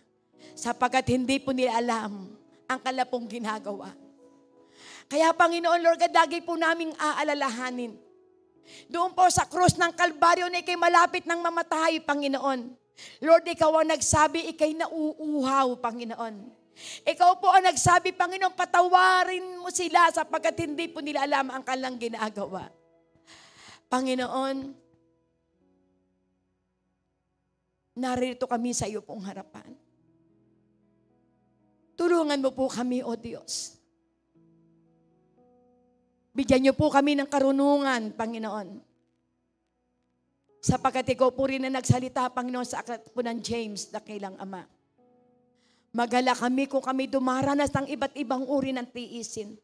sapagkat hindi po nila alam ang kalapong ginagawa. Kaya, Panginoon, Lord, lagi po naming aalalahanin, doon po sa krus ng Kalbaryo na ikay malapit ng mamatay, Panginoon. Lord, ikaw ang nagsabi, ikay nauuhaw, Panginoon. Ikaw po ang nagsabi, Panginoon, patawarin mo sila sapagkat hindi po nila alam ang kanilang ginagawa. Panginoon, narito kami sa iyo pong harapan. Tulungan mo po kami, O Diyos. Bigyan niyo po kami ng karunungan, Panginoon. Sapagkat ikaw po rin na nagsalita, Panginoon, sa aklat po ng James, dakilang Ama. Magala kami kung kami dumaranas ng iba't ibang uri ng tiisin.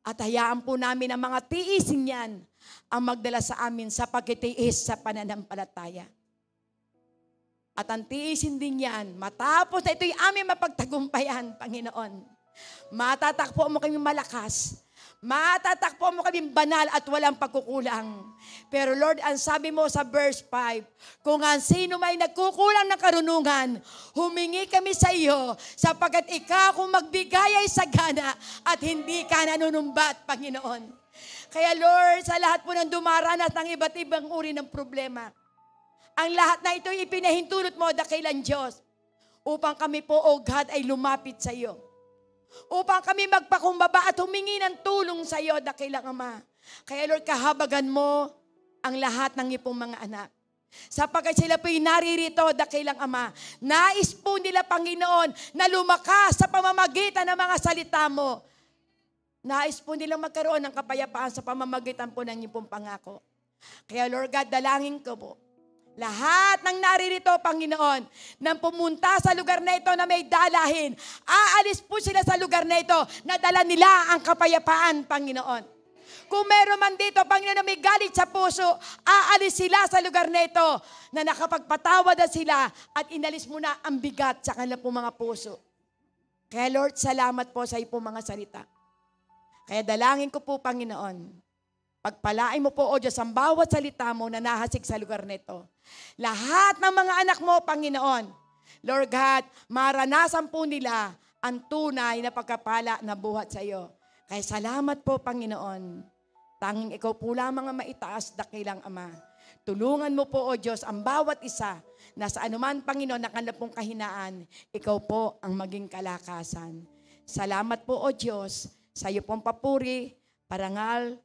At hayaan po namin ang mga tiisin yan ang magdala sa amin sa pagtitiis sa pananampalataya. At ang tiisin din yan, matapos na ito'y aming mapagtagumpayan, Panginoon. Matatakpo mo kami malakas. Matatakpo mo kaming banal at walang pagkukulang. Pero Lord, ang sabi mo sa verse 5, kung ang sino may nagkukulang ng karunungan, humingi kami sa iyo, sapagkat ikaw kung magbigay ay sagana at hindi ka nanunumbat, Panginoon. Kaya Lord, sa lahat po ng dumaranas ng iba't ibang uri ng problema, ang lahat na ito ipinahintulot mo, dakilang Diyos, upang kami po, O God, ay lumapit sa iyo. Upang kami magpakumbaba at humingi ng tulong sa iyo, dakilang Ama. Kaya Lord, kahabagan mo ang lahat ng ipong mga anak. Sapagkat sila po'y naririto, dakilang Ama. Nais po nila, Panginoon, na lumakas sa pamamagitan ng mga salita mo. Nais po nilang magkaroon ng kapayapaan sa pamamagitan po ng ipong pangako. Kaya Lord God, dalangin ko po. Lahat ng naririto, Panginoon, nang pumunta sa lugar na ito na may dalahin, aalis po sila sa lugar na ito na dala nila ang kapayapaan, Panginoon. Kung meron man dito, Panginoon, na may galit sa puso, aalis sila sa lugar na ito na nakapagpatawad na sila at inalis mo na ang bigat sa kanilang mga puso. Kaya Lord, salamat po sa iyong mga salita. Kaya dalangin ko po, Panginoon, pagpalain mo po, O Diyos, ang bawat salita mo na nahasik sa lugar nito. Lahat ng mga anak mo, Panginoon, Lord God, maranasan po nila ang tunay na pagkapala na buhat sa iyo. Kaya salamat po, Panginoon. Tanging ikaw po lamang ang maitaas, dakilang Ama. Tulungan mo po, O Diyos, ang bawat isa na sa anuman, Panginoon, na kanilang pong kahinaan, ikaw po ang maging kalakasan. Salamat po, O Diyos, sa iyo pong papuri, parangal,